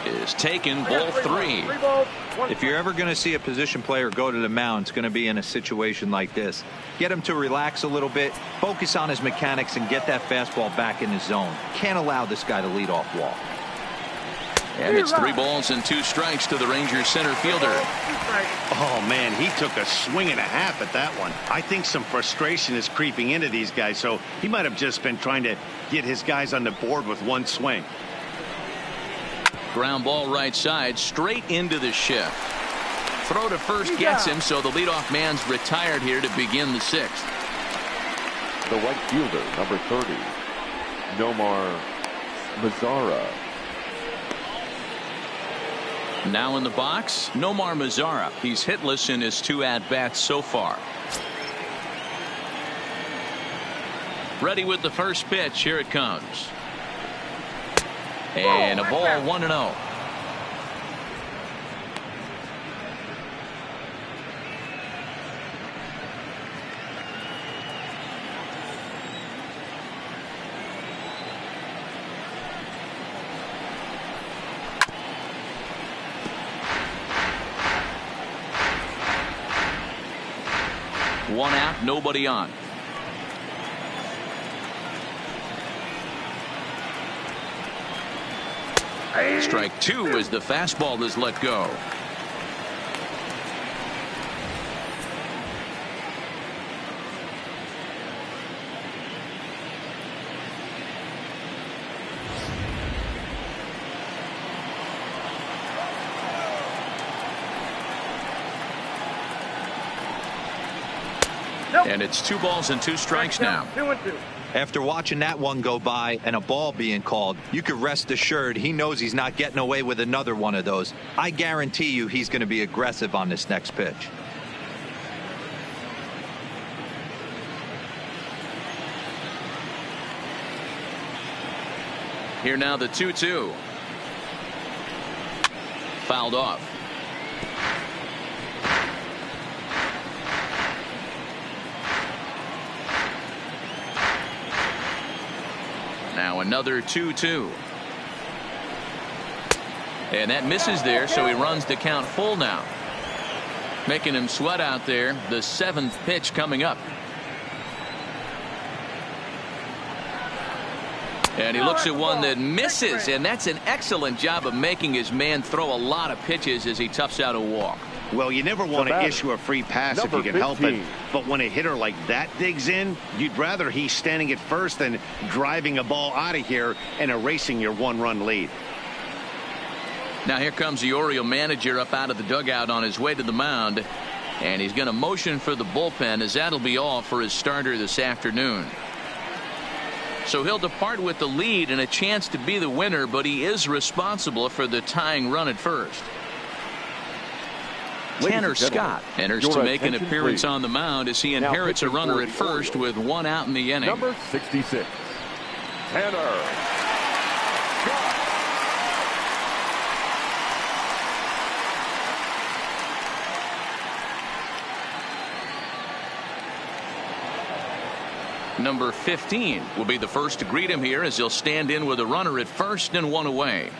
Speaker 1: is taken. Ball 3.
Speaker 4: If you're ever going to see a position player go to the mound, it's going to be in a situation like this. Get him to relax a little bit, focus on his mechanics, and get that fastball back in his zone. Can't allow this guy to lead off walk.
Speaker 1: And it's 3 balls and 2 strikes to the Rangers center fielder.
Speaker 2: Oh, man, he took a swing and a half at that one. I think some frustration is creeping into these guys, so he might have just been trying to get his guys on the board with one swing.
Speaker 1: Ground ball right side, straight into the shift. Throw to first gets him, so the leadoff man's retired here to begin the 6th.
Speaker 3: The right fielder, number 30, Nomar Mazara.
Speaker 1: Now in the box, Nomar Mazara. He's hitless in his 2 at-bats so far. Ready with the first pitch. Here it comes. And a ball. 1-0. One out, nobody on. Strike 2 as the fastball is let go. And it's 2 balls and 2 strikes now.
Speaker 5: 2-2.
Speaker 4: After watching that one go by and a ball being called, you could rest assured he knows he's not getting away with another one of those. I guarantee you he's going to be aggressive on this next pitch.
Speaker 1: Here now the 2-2. Fouled off. Now another 2-2. And that misses there, so he runs the count full now. Making him sweat out there. The 7th pitch coming up. And he looks at one that misses, and that's an excellent job of making his man throw a lot of pitches as he toughs out a walk.
Speaker 2: Well, you never want to issue a free pass if you can help it. But when a hitter like that digs in, you'd rather he's standing at first than driving a ball out of here and erasing your 1-run lead.
Speaker 1: Now here comes the Oriole manager up out of the dugout on his way to the mound. And he's going to motion for the bullpen, as that'll be all for his starter this afternoon. So he'll depart with the lead and a chance to be the winner, but he is responsible for the tying run at first. Tanner Scott enters to make an appearance on the mound as he inherits a runner at first with one out in the inning.
Speaker 3: Number 66, Tanner Scott.
Speaker 1: Number 15 will be the first to greet him here as he'll stand in with a runner at first and one away.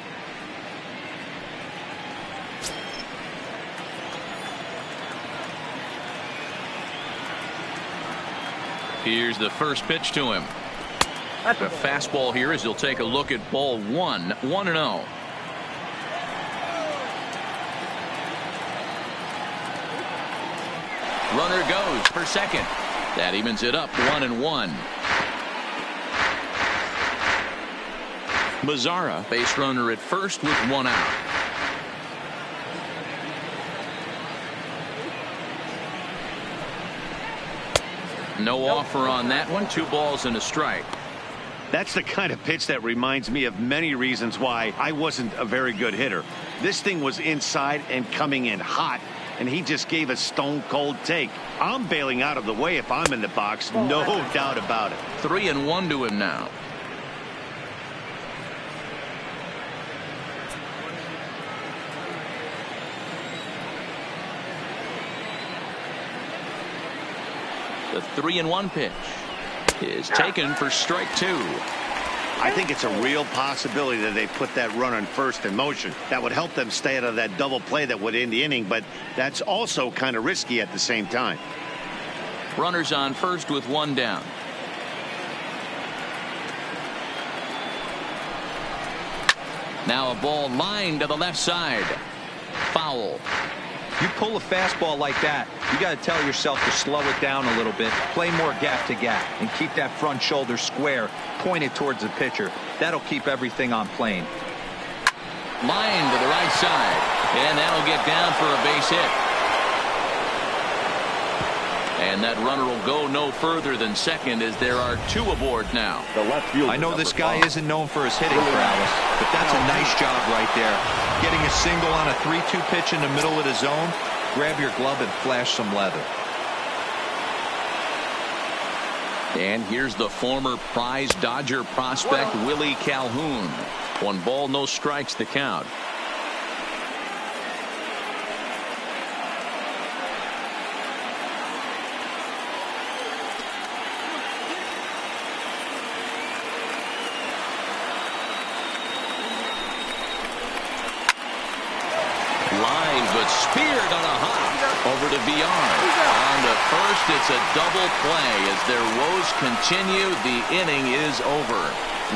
Speaker 1: Here's the first pitch to him. The fastball here as he'll take a look at ball 1-0. Runner goes for second. That evens it up 1-1. Mazzara, base runner at first with one out. No offer on that one. 2 balls and a strike.
Speaker 2: That's the kind of pitch that reminds me of many reasons why I wasn't a very good hitter. This thing was inside and coming in hot, and he just gave a stone cold take. I'm bailing out of the way if I'm in the box, no doubt about it.
Speaker 1: 3-1 to him now. The 3-1 pitch is taken for strike 2.
Speaker 2: I think it's a real possibility that they put that runner on first in motion. That would help them stay out of that double play that would end the inning, but that's also kind of risky at the same time.
Speaker 1: Runners on first with one down. Now a ball lined to the left side. Foul.
Speaker 4: You pull a fastball like that, you got to tell yourself to slow it down a little bit, play more gap to gap, and keep that front shoulder square, pointed towards the pitcher. That'll keep everything on plane.
Speaker 1: Line to the right side, and that'll get down for a base hit. And that runner will go no further than second as there are 2 aboard now.
Speaker 3: The left fielder,
Speaker 4: I know this guy isn't known for his hitting prowess, but that's a nice job right there. Getting a single on a 3-2 pitch in the middle of the zone. Grab your glove and flash some leather.
Speaker 1: And here's the former prize Dodger prospect Willie Calhoun. 1 ball, no strikes the count. Speared on a hop over to VR. On to first, it's a double play as their woes continue. The inning is over.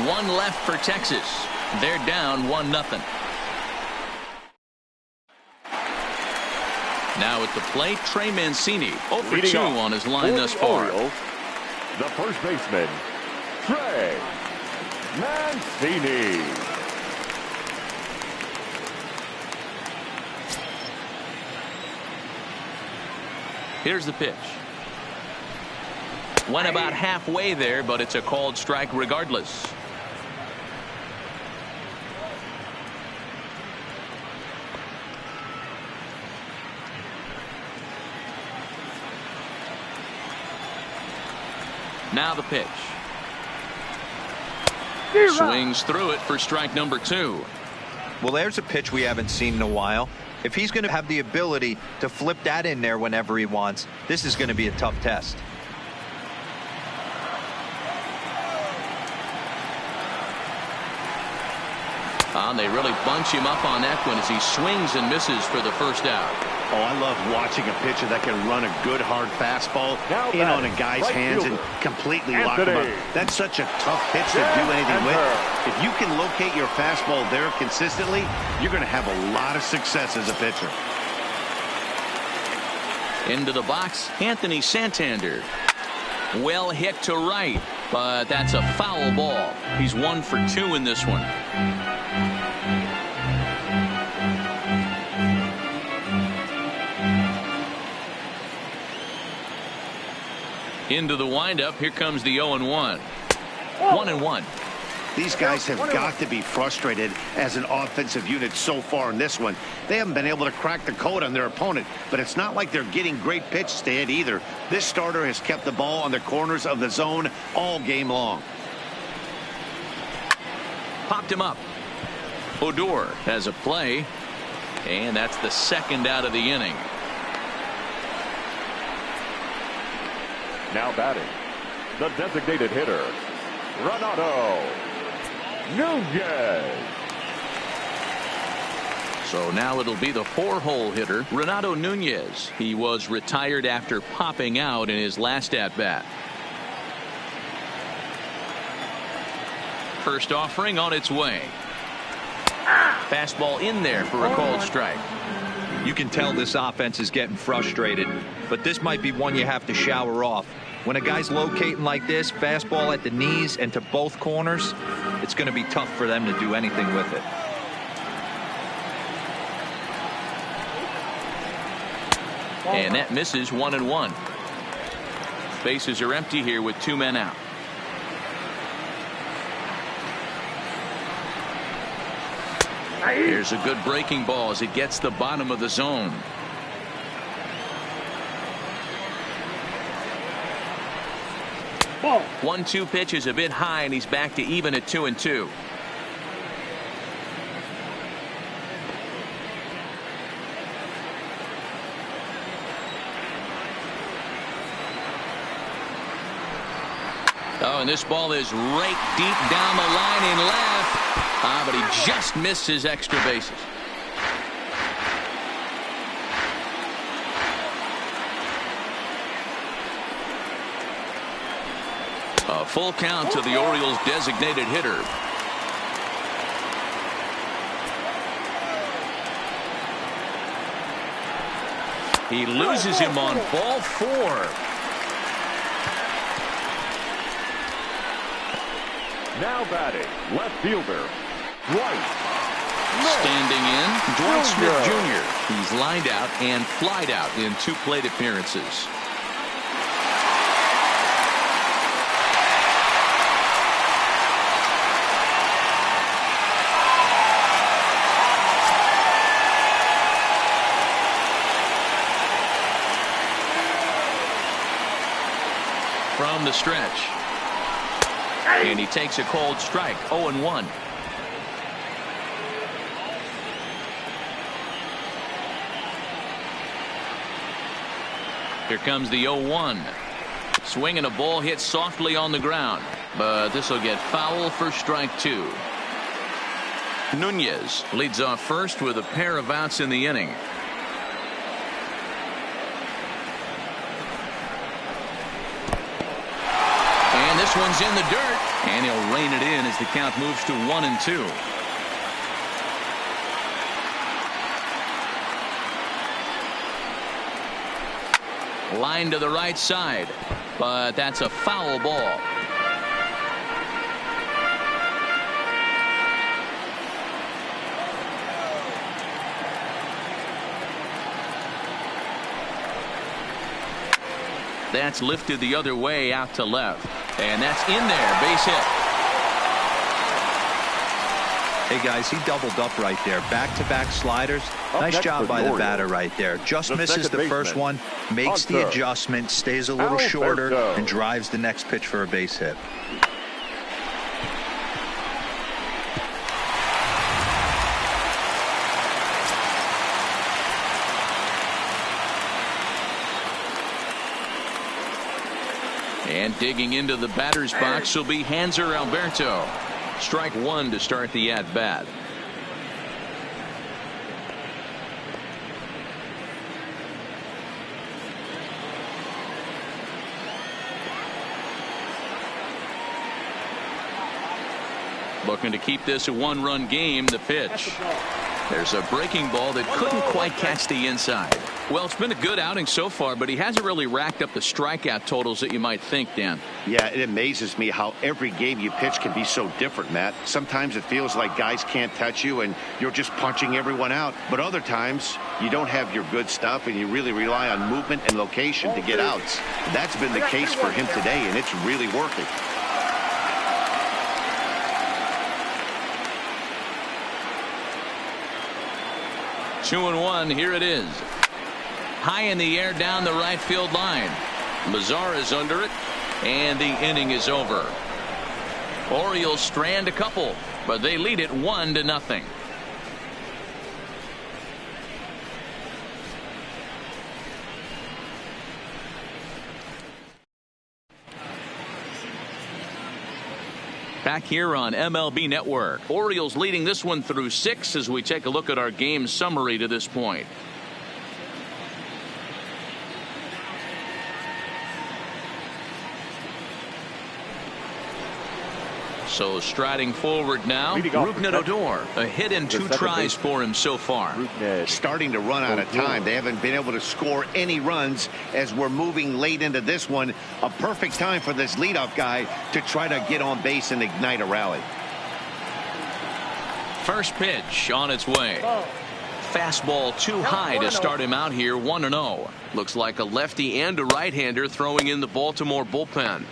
Speaker 1: 1 left for Texas. They're down 1-0. Now at the plate, Trey Mancini 0 for 2 on his line thus far.
Speaker 3: Orioles, the first baseman, Trey Mancini.
Speaker 1: Here's the pitch. Went about halfway there, but it's a called strike regardless. Now the pitch. Swings through it for strike number 2.
Speaker 4: Well, there's a pitch we haven't seen in a while. If he's going to have the ability to flip that in there whenever he wants, this is going to be a tough test.
Speaker 1: They really bunch him up on that one as he swings and misses for the first out.
Speaker 2: Oh, I love watching a pitcher that can run a good hard fastball in on a guy's hands and completely lock him up. That's such a tough pitch to do anything with. If you can locate your fastball there consistently, you're going to have a lot of success as a pitcher.
Speaker 1: Into the box, Anthony Santander. Well hit to right, but that's a foul ball. He's 1 for 2 in this one. Into the windup. Here comes the 0-1. 1-1.
Speaker 2: These guys have got to be frustrated as an offensive unit so far in this one. They haven't been able to crack the code on their opponent, but it's not like they're getting great pitches to hit either. This starter has kept the ball on the corners of the zone all game long.
Speaker 1: Popped him up. Odor has a play, and that's the second out of the inning.
Speaker 3: Now batting, the designated hitter, Renato Nunez.
Speaker 1: So now it'll be the 4-hole hitter, Renato Nunez. He was retired after popping out in his last at-bat. First offering on its way. Fastball in there for a called strike.
Speaker 4: You can tell this offense is getting frustrated, but this might be one you have to shower off. When a guy's locating like this, fastball at the knees and to both corners, it's going to be tough for them to do anything with it.
Speaker 1: And that misses. 1-1. Bases are empty here with 2 men out. Here's a good breaking ball as it gets the bottom of the zone.
Speaker 5: Ball.
Speaker 1: 1-2 pitch is a bit high, and he's back to even at 2-2. Oh, and this ball is raked deep down the line in left. But he just missed his extra bases. A full count to the Orioles designated hitter. He loses him on ball 4.
Speaker 3: Now batting, left fielder, Dwight.
Speaker 1: Standing in, Dwight Smith Jr. He's lined out and flied out in 2 plate appearances. From the stretch. And he takes a cold strike. 0-1. Here comes the 0-1. Swinging a ball hit softly on the ground, but this will get foul for strike 2. Nunez leads off first with a pair of outs in the inning. And this one's in the dirt, and he'll rein it in as the count moves to 1-2. Line to the right side, but that's a foul ball. That's lifted the other way out to left, and that's in there. Base hit.
Speaker 4: Hey guys, he doubled up right there. Back-to-back sliders. Nice job by the batter right there. Just misses the first one, makes the adjustment, stays a little shorter, and drives the next pitch for a base hit.
Speaker 1: And digging into the batter's box will be Hanser Alberto. Strike 1 to start the at-bat. Looking to keep this a 1-run game. The pitch. There's a breaking ball that couldn't quite catch the inside. Well, it's been a good outing so far, but he hasn't really racked up the strikeout totals that you might think, Dan.
Speaker 2: Yeah, it amazes me how every game you pitch can be so different, Matt. Sometimes it feels like guys can't touch you and you're just punching everyone out. But other times you don't have your good stuff, and you really rely on movement and location to get outs. That's been the case for him today, and it's really working.
Speaker 1: Two and one. Here it is. High in the air down the right field line. Mazar is under it, and the inning is over. Orioles strand a couple, but they lead it 1-0. Back here on MLB Network. Orioles leading this one through 6 as we take a look at our game summary to this point. So striding forward now, Rougned Odor. A hit and 2 tries for him so far.
Speaker 2: Starting to run out of time. They haven't been able to score any runs as we're moving late into this one. A perfect time for this leadoff guy to try to get on base and ignite a rally.
Speaker 1: First pitch on its way. Fastball too high to start him out here. 1-0. Looks like a lefty and a right-hander throwing in the Baltimore bullpen.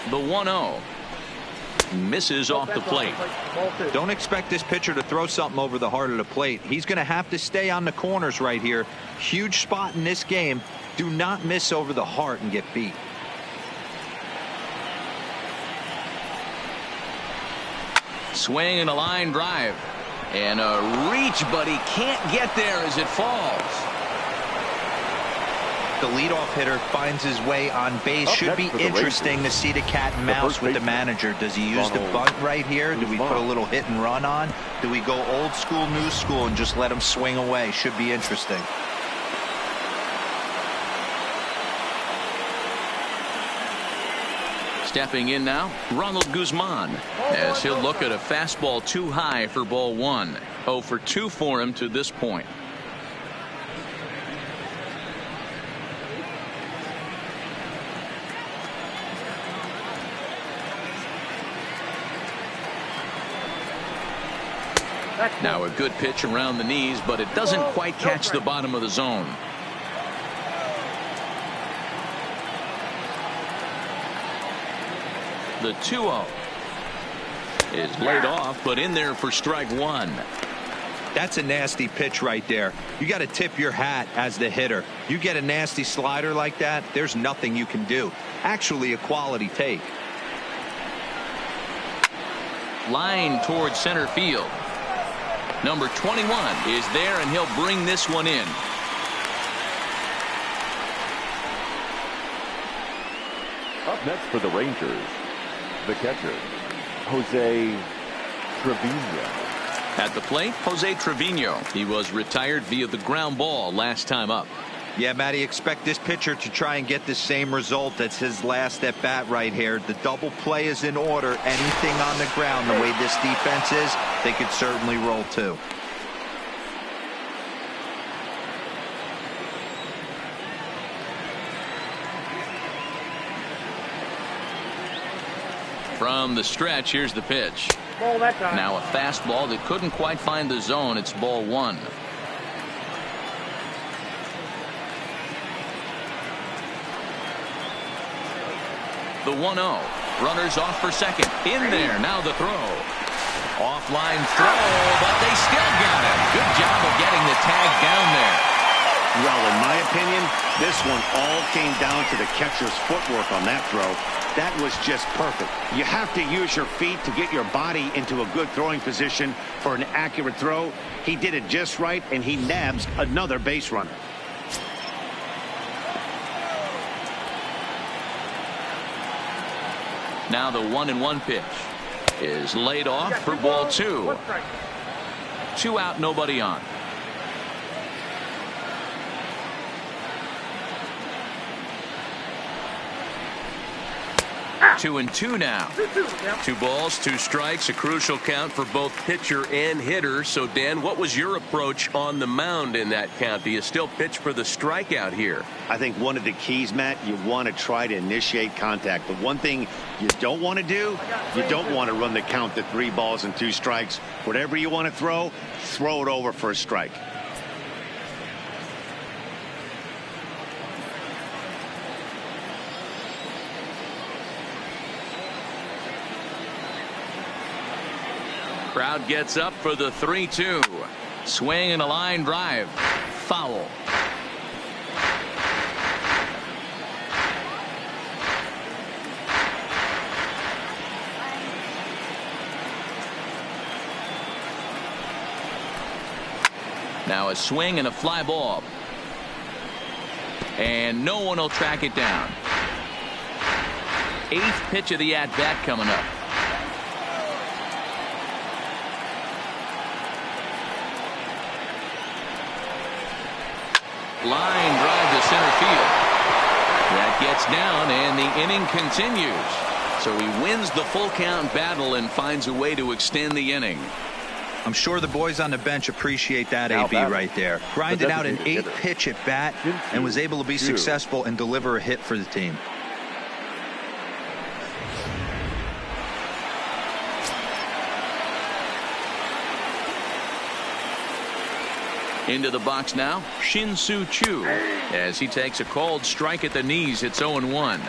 Speaker 1: The 1-0 misses off the plate.
Speaker 4: Don't expect this pitcher to throw something over the heart of the plate. He's going to have to stay on the corners right here. Huge spot in this game. Do not miss over the heart and get beat.
Speaker 1: Swing and a line drive. And a reach, but he can't get there as it falls.
Speaker 4: The leadoff hitter finds his way on base. Should be interesting to see the cat and mouse with the manager. Does he use the bunt right here? Do we put a little hit and run on? Do we go old school, new school, and just let him swing away? Should be interesting.
Speaker 1: Stepping in now, Ronald Guzman, as he'll look at a fastball too high for ball 1. 0 for 2 for him to this point. Now a good pitch around the knees, but it doesn't quite catch the bottom of the zone. The 2-0 is laid off, but in there for strike 1.
Speaker 4: That's a nasty pitch right there. You got to tip your hat as the hitter. You get a nasty slider like that, there's nothing you can do. Actually a quality take.
Speaker 1: Line towards center field. Number 21 is there, and he'll bring this one in.
Speaker 3: Up next for the Rangers, the catcher, Jose Trevino.
Speaker 1: At the plate, Jose Trevino. He was retired via the ground ball last time up.
Speaker 4: Yeah, Matty, expect this pitcher to try and get the same result. That's his last at bat right here. The double play is in order. Anything on the ground, the way this defense is, they could certainly roll too.
Speaker 1: From the stretch, here's the pitch. Now a fastball that couldn't quite find the zone. It's ball 1. The 1-0. Runners off for second. In there. Now the throw. Offline throw, but they still got it. Good job of getting the tag down there.
Speaker 2: Well, in my opinion, this one all came down to the catcher's footwork on that throw. That was just perfect. You have to use your feet to get your body into a good throwing position for an accurate throw. He did it just right, and he nabs another base runner.
Speaker 1: Now the 1-1 pitch is laid off for ball 2. 2 out, nobody on. 2-2 now.
Speaker 6: 2 balls, 2 strikes, a crucial count for both pitcher and hitter. So, Dan, what was your approach on the mound in that count? Do you still pitch for the strikeout here?
Speaker 2: I think one of the keys, Matt, you want to try to initiate contact. The one thing you don't want to do, you don't want to run the count to 3 balls and 2 strikes. Whatever you want to throw it over for a strike.
Speaker 1: Crowd gets up for the 3-2. Swing and a line drive. Foul. Now a swing and a fly ball. And no one will track it down. 8th pitch of the at-bat coming up. Line drive to center field. That gets down, and the inning continues. So he wins the full count battle and finds a way to extend the inning.
Speaker 4: I'm sure the boys on the bench appreciate that, AB, right there. Grinded out an 8th pitch at bat and was able to be successful and deliver a hit for the team.
Speaker 1: Into the box now, Shin-Soo Choo, as he takes a called strike at the knees. It's 0-1.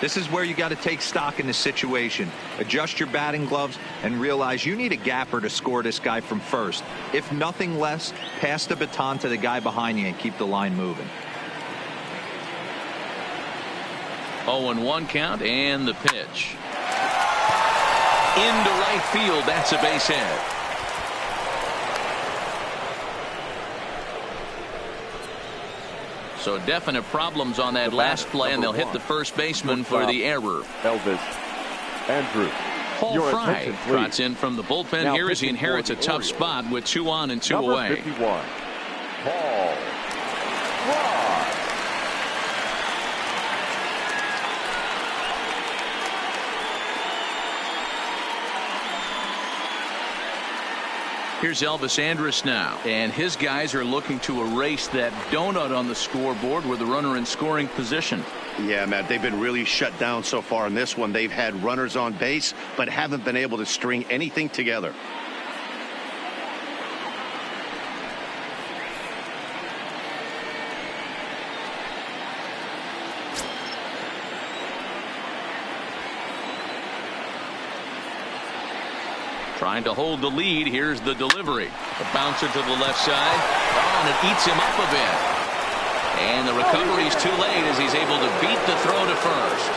Speaker 4: This is where you got to take stock in the situation. Adjust your batting gloves and realize you need a gapper to score this guy from first. If nothing less, pass the baton to the guy behind you and keep the line moving.
Speaker 1: 0-1 count, and the pitch. Into right field. That's a base hit. So definite problems on that last play, and they'll hit the first baseman for the error.
Speaker 3: Elvis Andrew.
Speaker 1: Paul Fry trots in from the bullpen here as he inherits a tough spot with 2 on and 2 away.
Speaker 3: 51, Paul Fry.
Speaker 1: Here's Elvis Andrus now, and his guys are looking to erase that donut on the scoreboard with the runner in scoring position.
Speaker 2: Yeah, Matt, they've been really shut down so far in this one. They've had runners on base, but haven't been able to string anything together.
Speaker 1: Trying to hold the lead. Here's the delivery. The bouncer to the left side. Oh, and it eats him up a bit. And the recovery's too late as he's able to beat the throw to first.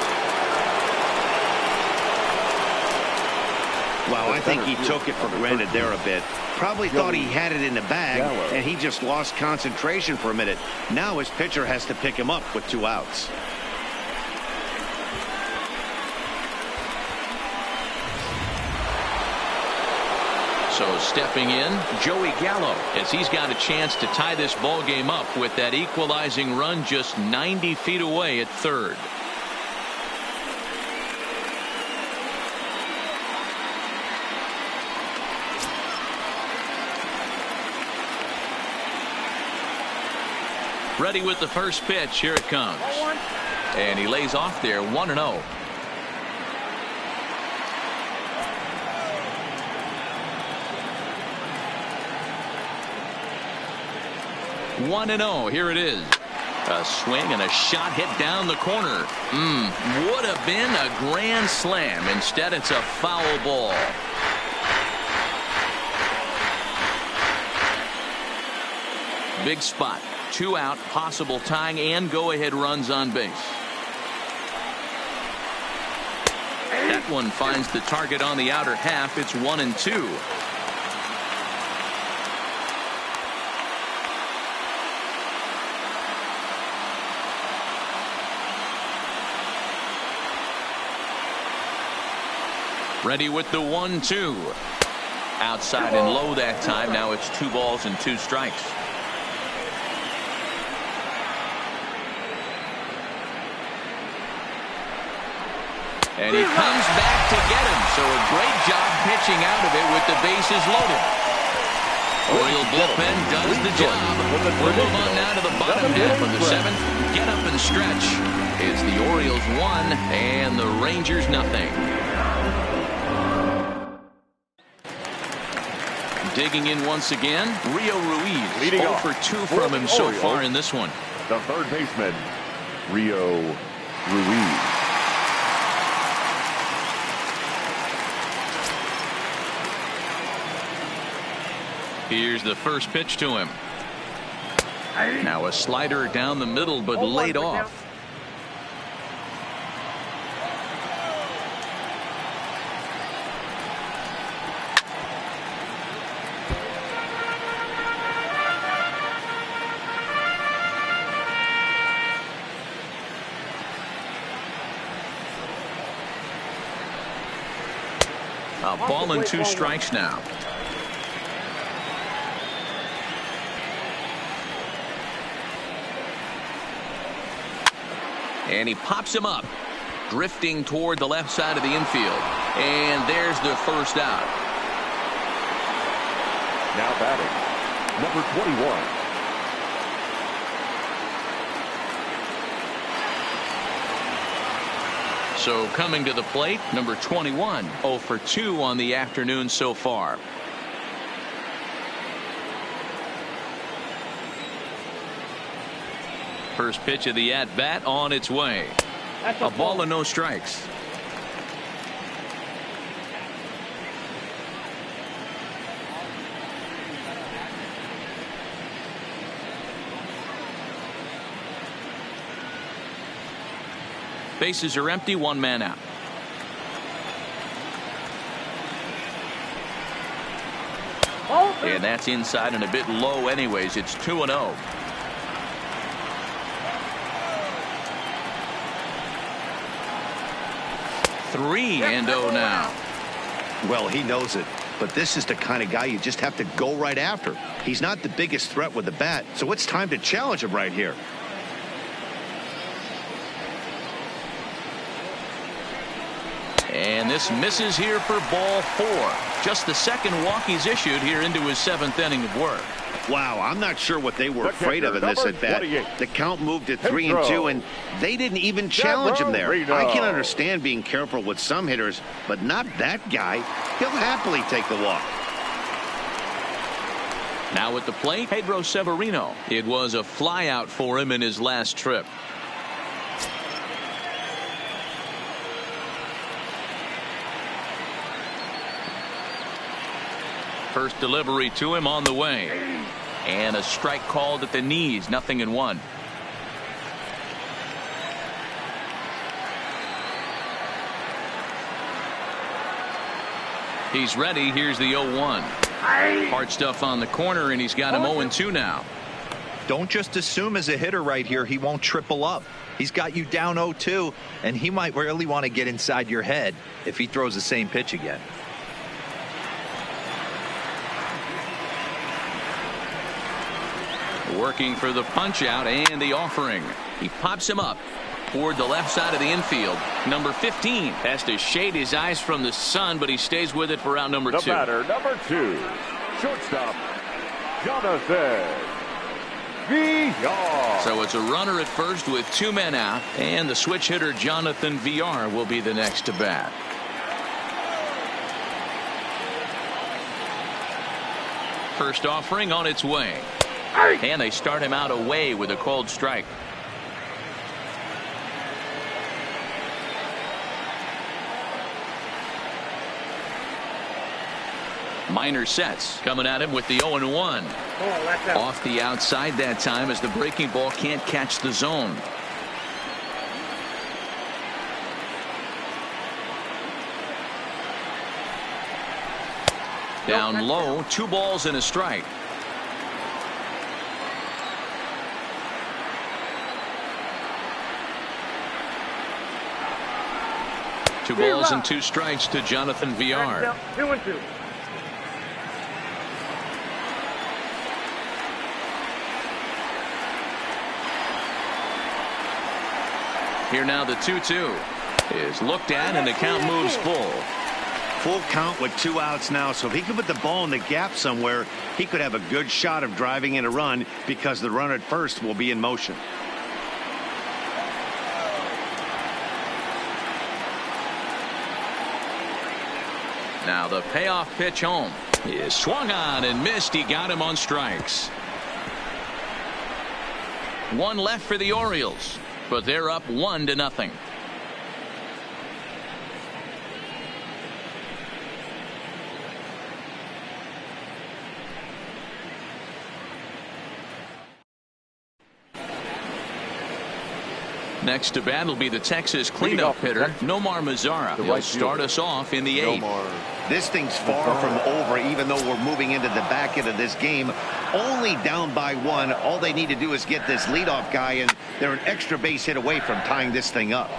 Speaker 2: Wow, I think he took it for granted there a bit. Probably thought he had it in the bag, and he just lost concentration for a minute. Now his pitcher has to pick him up with 2 outs.
Speaker 1: So stepping in, Joey Gallo, as he's got a chance to tie this ball game up with that equalizing run just 90 feet away at third. Ready with the first pitch. Here it comes. And he lays off there, 1-0. 1-0. Here it is. A swing and a shot hit down the corner. Would have been a grand slam. Instead, it's a foul ball. Big spot. 2 out, possible tying and go-ahead runs on base. That one finds the target on the outer half. It's 1-2. Ready with the 1-2. Outside and low that time. Now it's 2 balls and 2 strikes. And he comes back to get him. So a great job pitching out of it with the bases loaded. Oriole bullpen does the job. We'll move on now to the bottom half of the seventh. Get up and stretch. It's the Orioles 1 and the Rangers nothing. Digging in once again, Rio Ruiz.
Speaker 3: Leading
Speaker 1: 0
Speaker 3: off
Speaker 1: for 2 from him so far in this one.
Speaker 3: The third baseman, Rio Ruiz.
Speaker 1: Here's the first pitch to him. Now a slider down the middle, but laid off. A ball and 2 strikes now. And he pops him up, drifting toward the left side of the infield. And there's the first out.
Speaker 3: Now batting, number 21.
Speaker 1: So coming to the plate, number 21, 0 for 2 on the afternoon so far. First pitch of the at-bat on its way. A ball and no strikes. Bases are empty, 1 man out. And that's inside and a bit low anyways. It's 2-0. Three and 0 now.
Speaker 2: Well, he knows it, but this is the kind of guy you just have to go right after. He's not the biggest threat with the bat, so it's time to challenge him right here.
Speaker 1: And this misses here for ball 4. Just the second walk he's issued here into his 7th inning of work.
Speaker 2: Wow, I'm not sure what they were afraid of in this at bat. The count moved to 3-2, and they didn't even challenge him there. I can understand being careful with some hitters, but not that guy. He'll happily take the walk.
Speaker 1: Now at the plate, Pedro Severino. It was a flyout for him in his last trip. First delivery to him on the way. And a strike called at the knees, 0-1. He's ready. Here's the 0-1. Hard stuff on the corner, and he's got him 0-2 now.
Speaker 4: Don't just assume as a hitter right here he won't triple up. He's got you down 0-2, and he might really want to get inside your head if he throws the same pitch again.
Speaker 1: Working for the punch out and the offering. He pops him up toward the left side of the infield. Number 15 has to shade his eyes from the sun, but he stays with it for out number 2.
Speaker 3: The batter, number 2, shortstop, Jonathan VR.
Speaker 1: So it's a runner at first with 2 men out, and the switch hitter Jonathan VR will be the next to bat. First offering on its way. And they start him out away with a called strike. Minor sets coming at him with the 0-1. Off the outside that time as the breaking ball can't catch the zone. Down low, 2 balls and a strike. Two balls and 2 strikes to Jonathan VR.
Speaker 5: 2-2.
Speaker 1: Here now the 2-2. is looked at, and the count moves full.
Speaker 2: Full count with 2 outs now, so if he could put the ball in the gap somewhere, he could have a good shot of driving in a run because the runner at first will be in motion.
Speaker 1: Now the payoff pitch home is swung on and missed. He got him on strikes. 1 left for the Orioles, but they're up 1-0. Next to bat will be the Texas cleanup hitter, Nomar Mazara. He'll start us off in the 8th.
Speaker 2: This thing's far from over, even though we're moving into the back end of this game. Only down by 1. All they need to do is get this leadoff guy, and they're an extra base hit away from tying this thing up.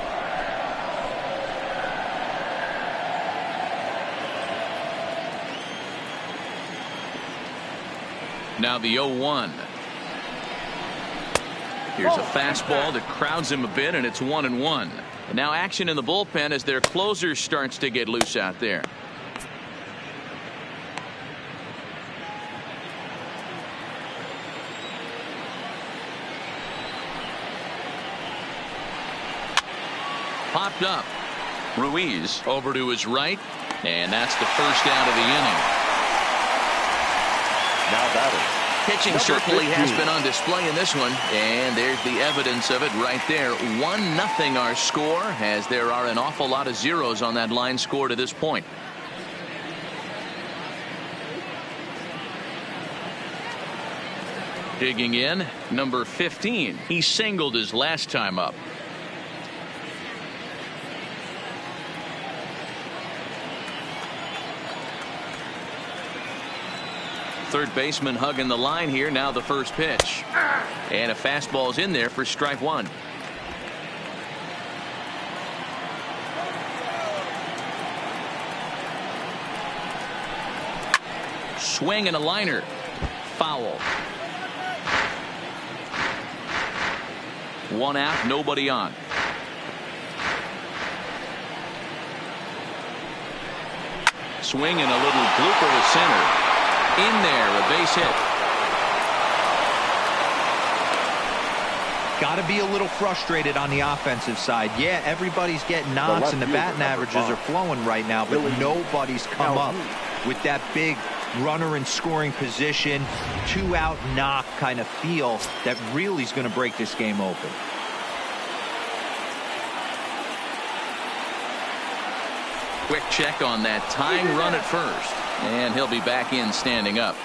Speaker 1: Now the 0-1. Here's a fastball that crowds him a bit, and it's 1-1. And now action in the bullpen as their closer starts to get loose out there. Popped up. Ruiz over to his right, and that's the first out of the inning.
Speaker 3: Now batting.
Speaker 1: Pitching certainly has been on display in this one, and there's the evidence of it right there. 1-0 our score, as there are an awful lot of zeros on that line score to this point. Digging in, number 15. He singled his last time up. Third baseman hugging the line here. Now the first pitch. And a fastball's in there for strike 1. Swing and a liner. Foul. 1 out, nobody on. Swing and a little blooper to center. In there, a base hit.
Speaker 4: Got to be a little frustrated on the offensive side. Yeah, everybody's getting knocks and the batting averages are flowing right now, but nobody's come up with that big runner in scoring position, 2-out knock kind of feel that really is going to break this game open.
Speaker 1: Quick check on that tying run at first. And he'll be back in standing up.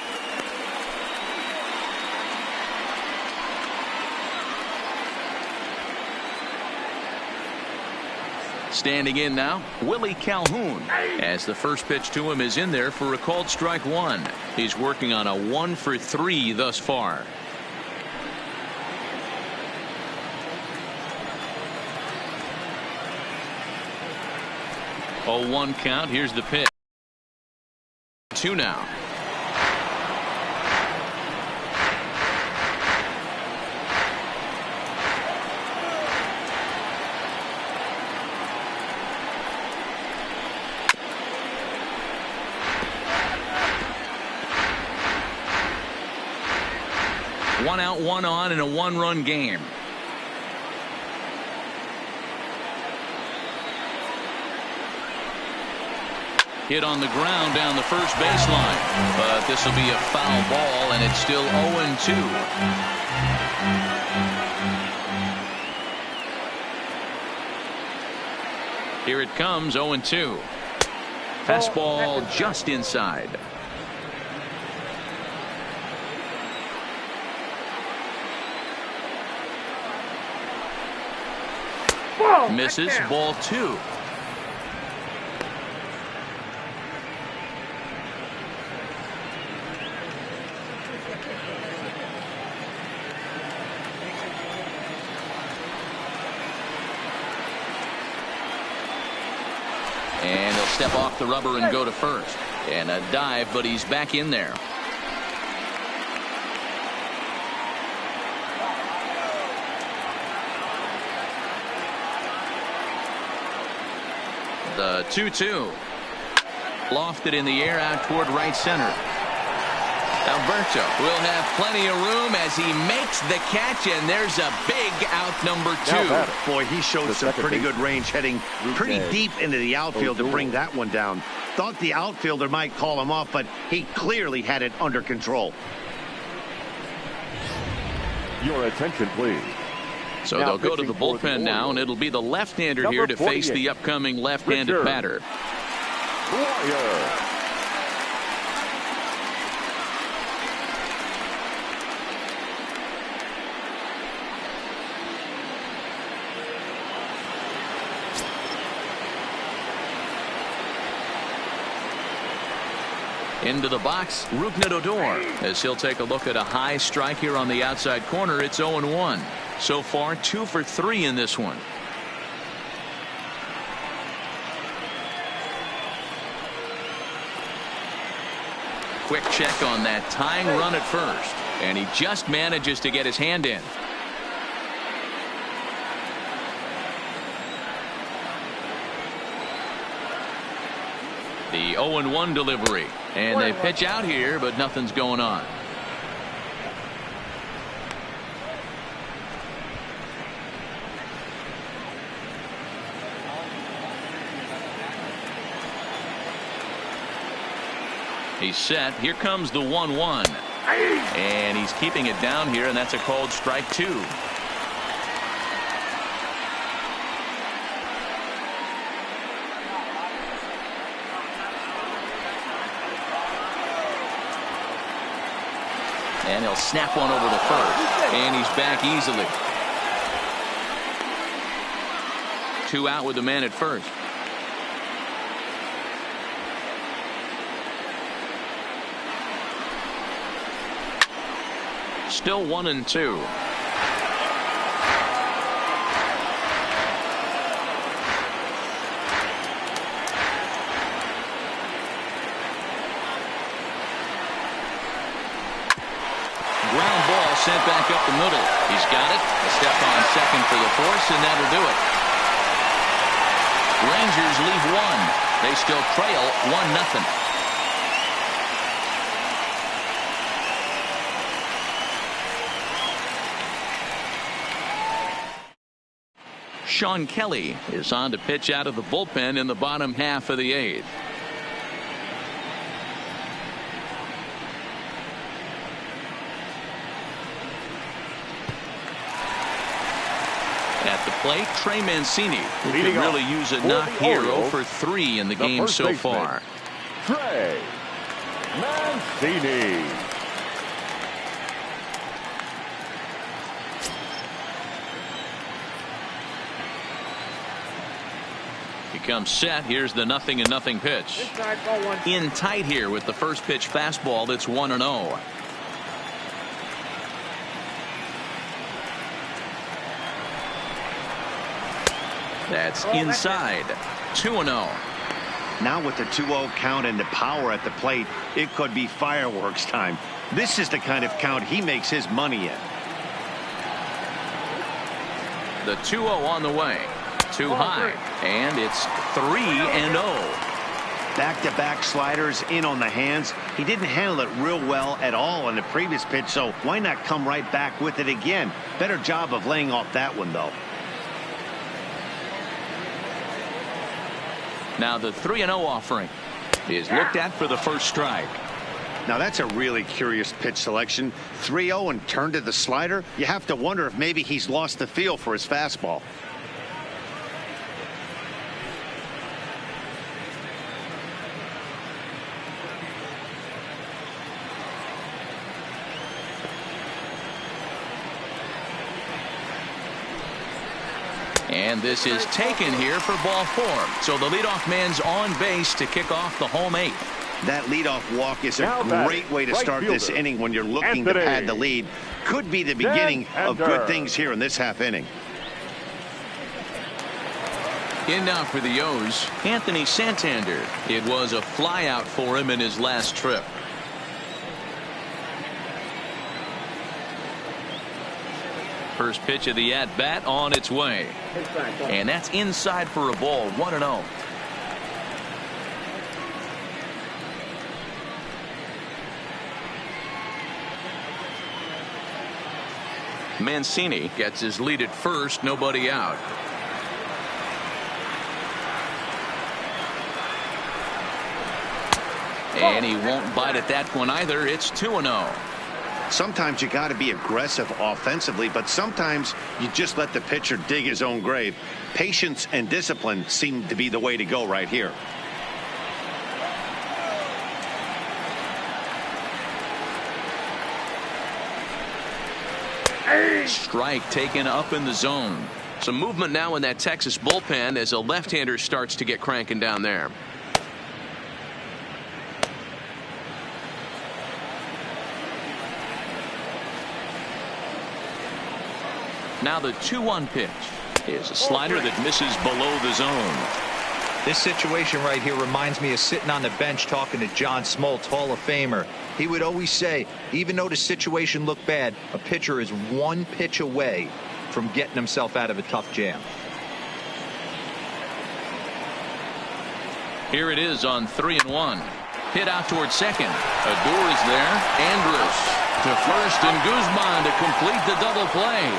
Speaker 1: Standing in now, Willie Calhoun, as the first pitch to him is in there for a called strike 1. He's working on a 1 for 3 thus far. A 1 count. Here's the pitch. 2 now. One out, 1 on in a 1-run game. Hit on the ground down the first baseline, but this will be a foul ball, and it's still 0-2. Here it comes, 0-2. Fastball just inside. Misses, ball 2. And he'll step off the rubber and go to first. And a dive, but he's back in there. The 2-2. Lofted in the air out toward right center. Alberto will have plenty of room as he makes the catch, and there's a big out number 2.
Speaker 2: Boy, he showed some pretty good range heading pretty deep into the outfield to bring that one down. Thought the outfielder might call him off, but he clearly had it under control.
Speaker 3: Your attention, please.
Speaker 1: So they'll go to the bullpen now, and it'll be the left-hander here to face the upcoming left-handed batter.
Speaker 3: Warrior.
Speaker 1: Into the box, Rougned Odor, as he'll take a look at a high strike here on the outside corner. It's 0-1. So far, 2 for 3 in this one. Quick check on that tying run at first, and he just manages to get his hand in. The 0-1 delivery, and they pitch out here, but nothing's going on. He's set. Here comes the 1-1, and he's keeping it down here, and that's a called strike 2. And he'll snap one over the first, and he's back easily. 2 out with the man at first. Still 1-2. Ground ball sent back up the middle. He's got it. A step on second for the force, and that'll do it. Rangers leave 1. They still trail 1-0. Sean Kelly is on to pitch out of the bullpen in the bottom half of the 8th. At the plate, Trey Mancini, who could really use a knock here. 0 for 3 in the game so far.
Speaker 3: Trey Mancini.
Speaker 1: He comes set. Here's the 0-0 pitch. In tight here with the first pitch fastball. That's 1-0. That's inside. 2-0.
Speaker 2: Now with the 2-0 count and the power at the plate, it could be fireworks time. This is the kind of count he makes his money in.
Speaker 1: The 2-0 on the way. Too high, and it's 3-0.
Speaker 2: Back-to-back sliders in on the hands. He didn't handle it real well at all in the previous pitch, so why not come right back with it again? Better job of laying off that one, though.
Speaker 1: Now the 3-0 offering is looked at for the first strike.
Speaker 2: Now that's a really curious pitch selection. 3-0 and turned to the slider. You have to wonder if maybe he's lost the feel for his fastball.
Speaker 1: And this is taken here for ball 4. So the leadoff man's on base to kick off the home 8th.
Speaker 2: That leadoff walk is a great way to start this inning when you're looking to pad the lead. Could be the beginning of good things here in this half inning.
Speaker 1: In now for the O's, Anthony Santander. It was a flyout for him in his last trip. First pitch of the at-bat on its way. And that's inside for a ball. 1-0. Mancini gets his lead at first, nobody out. And he won't bite at that one either. It's 2-0.
Speaker 2: Sometimes you got to be aggressive offensively, but sometimes you just let the pitcher dig his own grave. Patience and discipline seem to be the way to go right here.
Speaker 1: Strike taken up in the zone. Some movement now in that Texas bullpen as a left-hander starts to get cranking down there. Now the 2-1 pitch is a slider that misses below the zone.
Speaker 4: This situation right here reminds me of sitting on the bench talking to John Smoltz, Hall of Famer. He would always say, even though the situation looked bad, a pitcher is one pitch away from getting himself out of a tough jam.
Speaker 1: Here it is on 3-1. Hit out towards second. Adur is there. Andrus to first, and Guzman to complete the double play.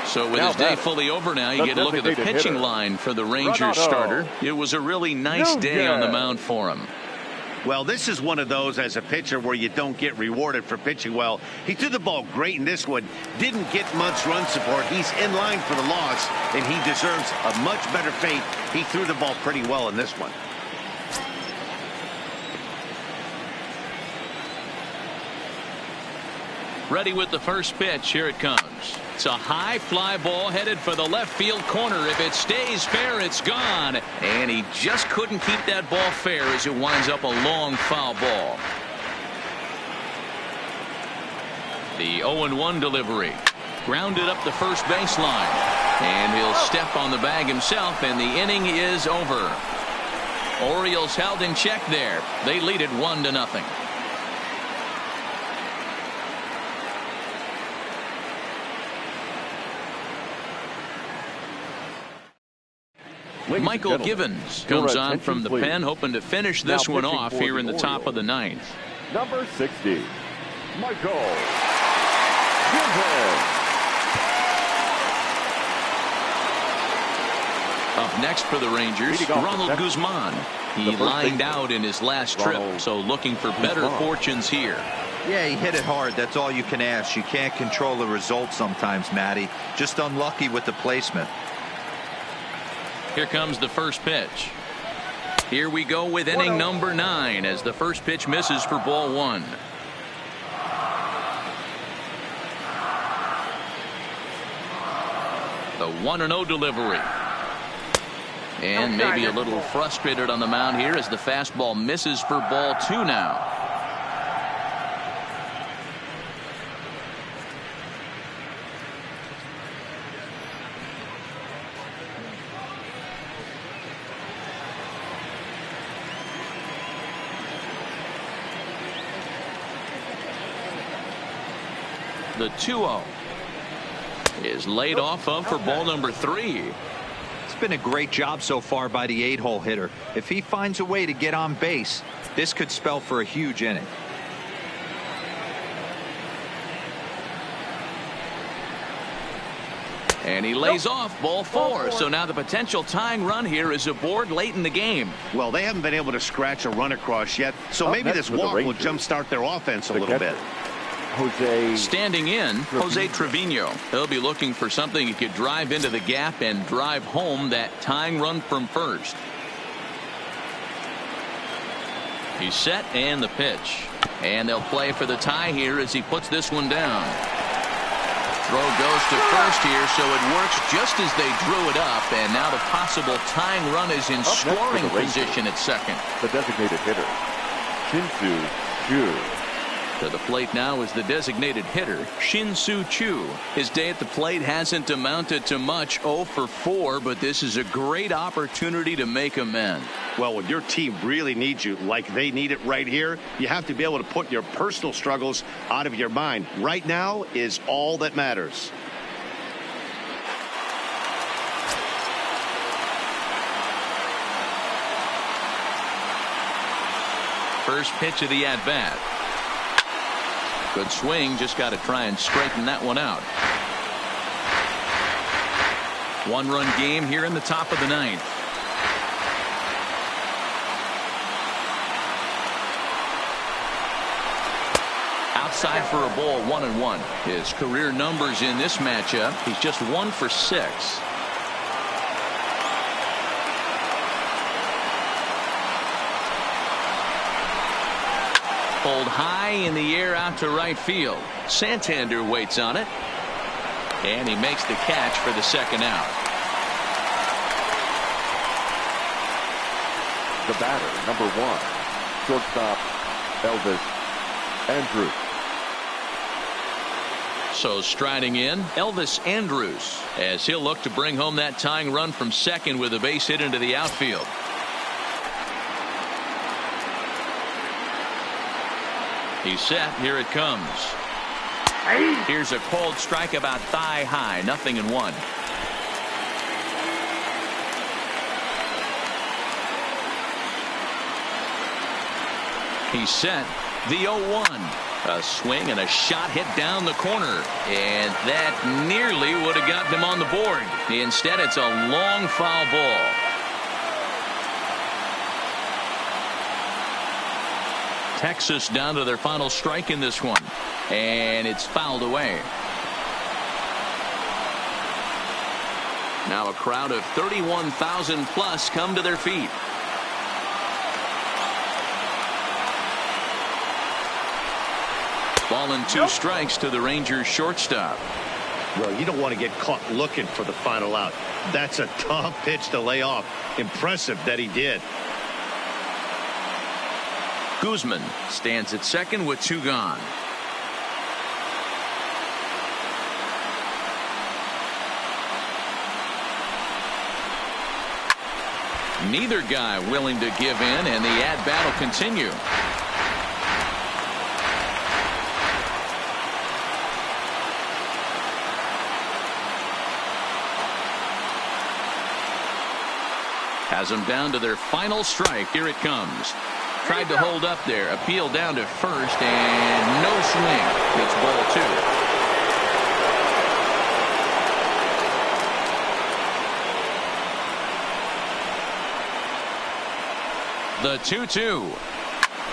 Speaker 1: So with his day fully over now, you get a look at the pitching line for the Rangers starter. It was a really nice day on the mound for him.
Speaker 2: Well, this is one of those as a pitcher where you don't get rewarded for pitching well. He threw the ball great in this one. Didn't get much run support. He's in line for the loss, and he deserves a much better fate. He threw the ball pretty well in this one.
Speaker 1: Ready with the first pitch. Here it comes. It's a high fly ball headed for the left field corner. If it stays fair, it's gone. And he just couldn't keep that ball fair as it winds up a long foul ball. The 0-1 delivery. Grounded up the first baseline. And he'll step on the bag himself, and the inning is over. Orioles held in check there. They lead it 1-0. Michael Givens comes on from the pen, hoping to finish this one off here in the top of the ninth.
Speaker 3: Number 60, Michael Givens.
Speaker 1: Up next for the Rangers, Ronald Guzman. He lined out in his last trip, so looking for better fortunes here.
Speaker 4: Yeah, he hit it hard. That's all you can ask. You can't control the result sometimes, Matty. Just unlucky with the placement.
Speaker 1: Here comes the first pitch. Here we go with inning number 9 as the first pitch misses for ball 1. The 1-0 delivery. And maybe a little frustrated on the mound here as the fastball misses for ball 2 now. The 2-0 is laid off of for ball number 3.
Speaker 4: It's been a great job so far by the 8-hole hitter. If he finds a way to get on base, this could spell for a huge inning.
Speaker 1: And he lays off ball 4. So now the potential tying run here is aboard late in the game.
Speaker 2: Well, they haven't been able to scratch a run across yet, so maybe this walk will jumpstart their offense a little bit.
Speaker 1: Standing in, Jose Trevino. He'll be looking for something he could drive into the gap and drive home that tying run from first. He's set, and the pitch. And they'll play for the tie here as he puts this one down. Throw goes to first here, so it works just as they drew it up, and now the possible tying run is in scoring position at second.
Speaker 3: The designated hitter, Shin-Soo Choo.
Speaker 1: To the plate now is the designated hitter, Shin-Soo Choo. His day at the plate hasn't amounted to much, 0 for 4, but this is a great opportunity to make amends.
Speaker 2: Well, when your team really needs you like they need it right here, you have to be able to put your personal struggles out of your mind. Right now is all that matters.
Speaker 1: First pitch of the at-bat. Good swing, just got to try and straighten that one out. 1-run game here in the top of the 9th. Outside for a ball, 1-1. His career numbers in this matchup, he's just 1 for 6. Pulled high in the air out to right field. Santander waits on it. And he makes the catch for the second out.
Speaker 3: The batter, number 1, shortstop Elvis Andrus.
Speaker 1: So striding in, Elvis Andrus, as he'll look to bring home that tying run from second with a base hit into the outfield. He's set. Here it comes. Here's a called strike about thigh high. 0-1. He's set. The 0-1. A swing and a shot hit down the corner. And that nearly would have gotten him on the board. Instead, it's a long foul ball. Texas down to their final strike in this one. And it's fouled away. Now a crowd of 31,000 plus come to their feet. Ball and 2 strikes to the Rangers shortstop.
Speaker 2: Well, you don't want to get caught looking for the final out. That's a tough pitch to lay off. Impressive that he did.
Speaker 1: Guzman stands at second with 2 gone. Neither guy willing to give in, and the at-bat will continue. Has them down to their final strike. Here it comes. Tried to hold up there. Appeal down to first, and no swing. It's ball 2. The 2-2.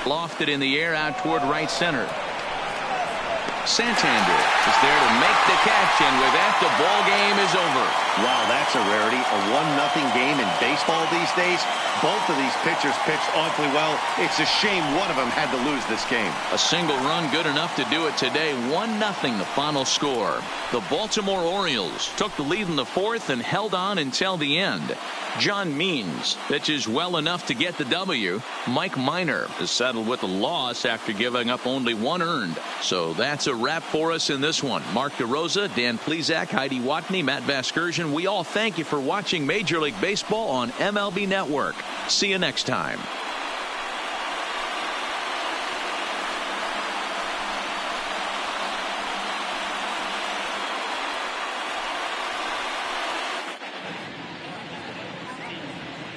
Speaker 1: Lofted in the air out toward right center. Santander is there to make the catch, and with that, the ball game is over.
Speaker 2: Wow, that's a rarity. A 1-0 game in baseball these days. Both of these pitchers pitched awfully well. It's a shame one of them had to lose this game.
Speaker 1: A single run good enough to do it today. 1-0 the final score. The Baltimore Orioles took the lead in the 4th and held on until the end. John Means pitches well enough to get the W. Mike Minor is settled with a loss after giving up only 1 earned. So that's a wrap for us in this one. Mark DeRosa, Dan Plesac, Heidi Watney, Matt Vasgersian. We all thank you for watching Major League Baseball on MLB Network. See you next time.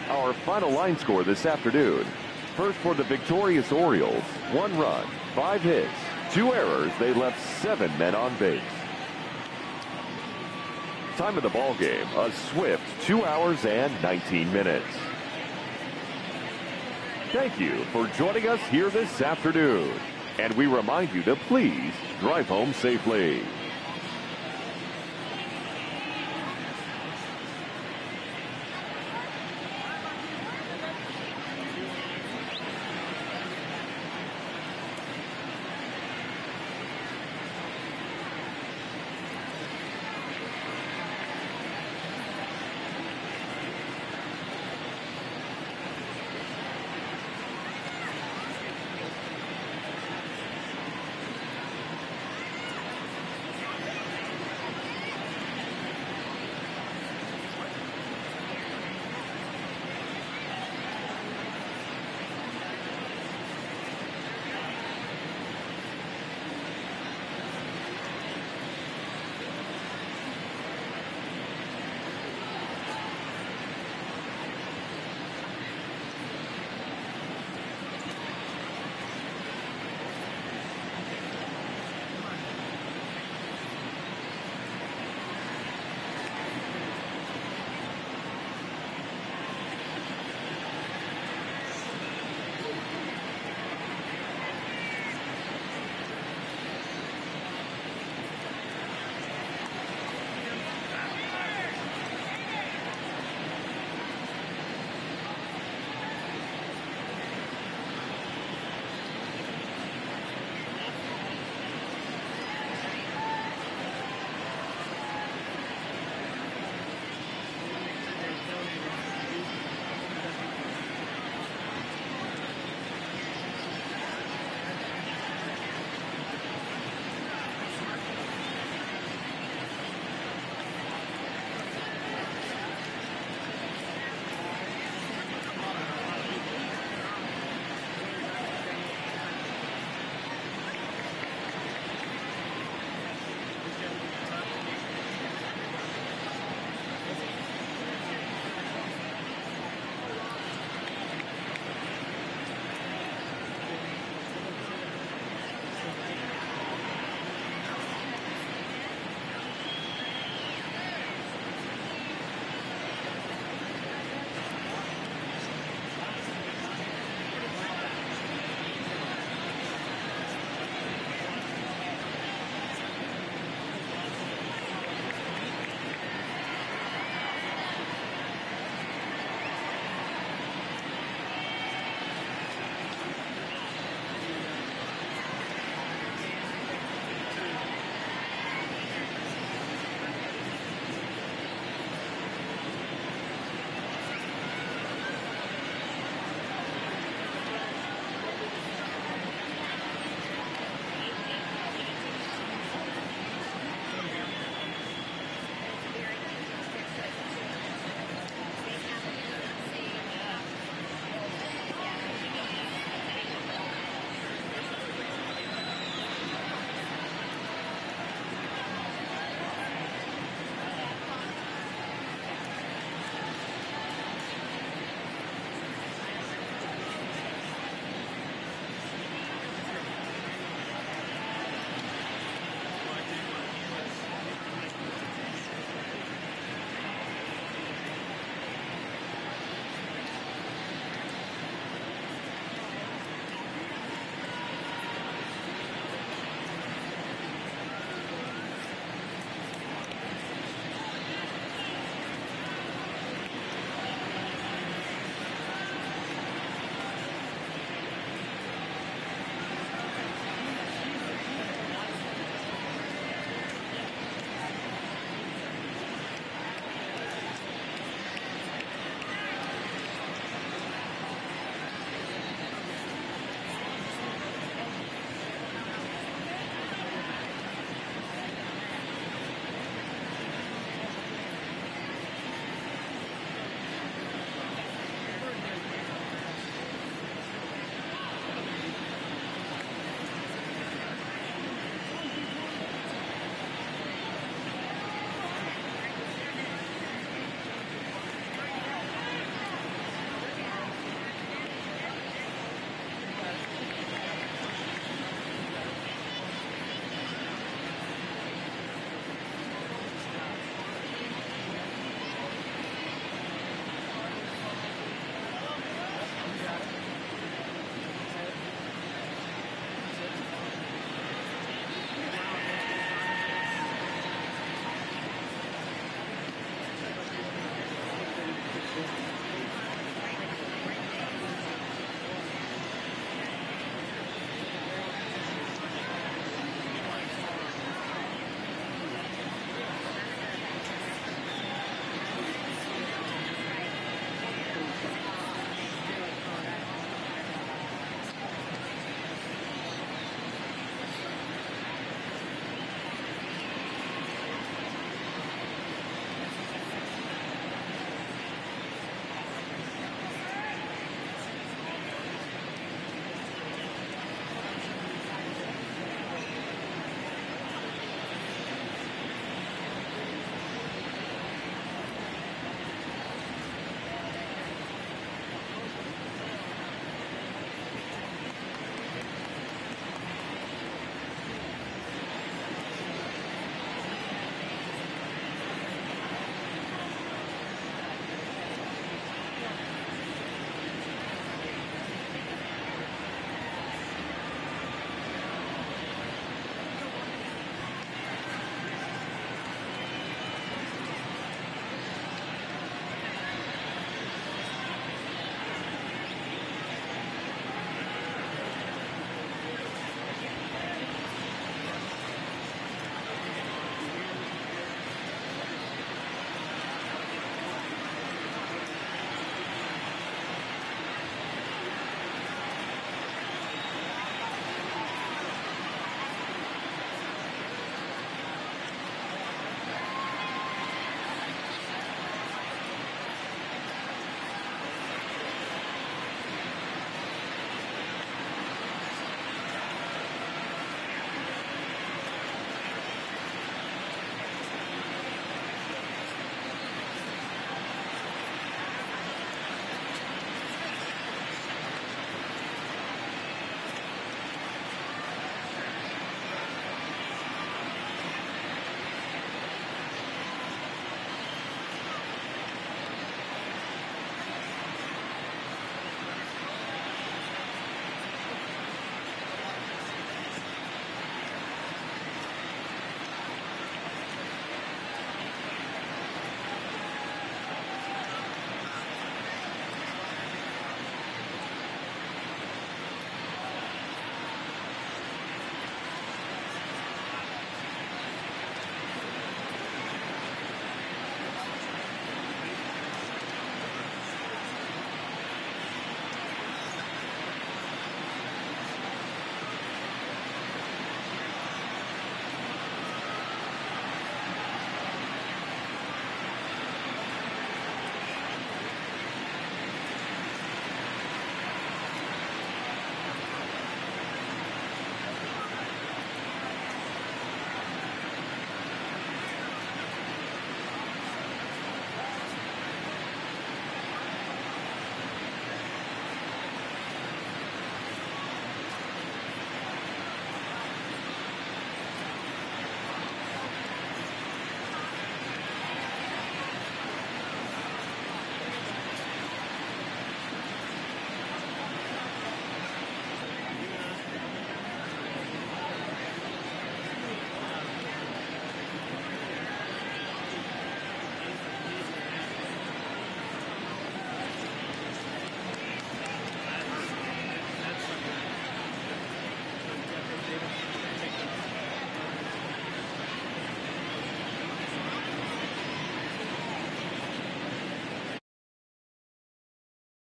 Speaker 3: Our final line score this afternoon. First for the victorious Orioles, 1 run, 5 hits, 2 errors. They left 7 men on base. Time of the ball game, a swift 2 hours and 19 minutes. Thank you for joining us here this afternoon. And we remind you to please drive home safely.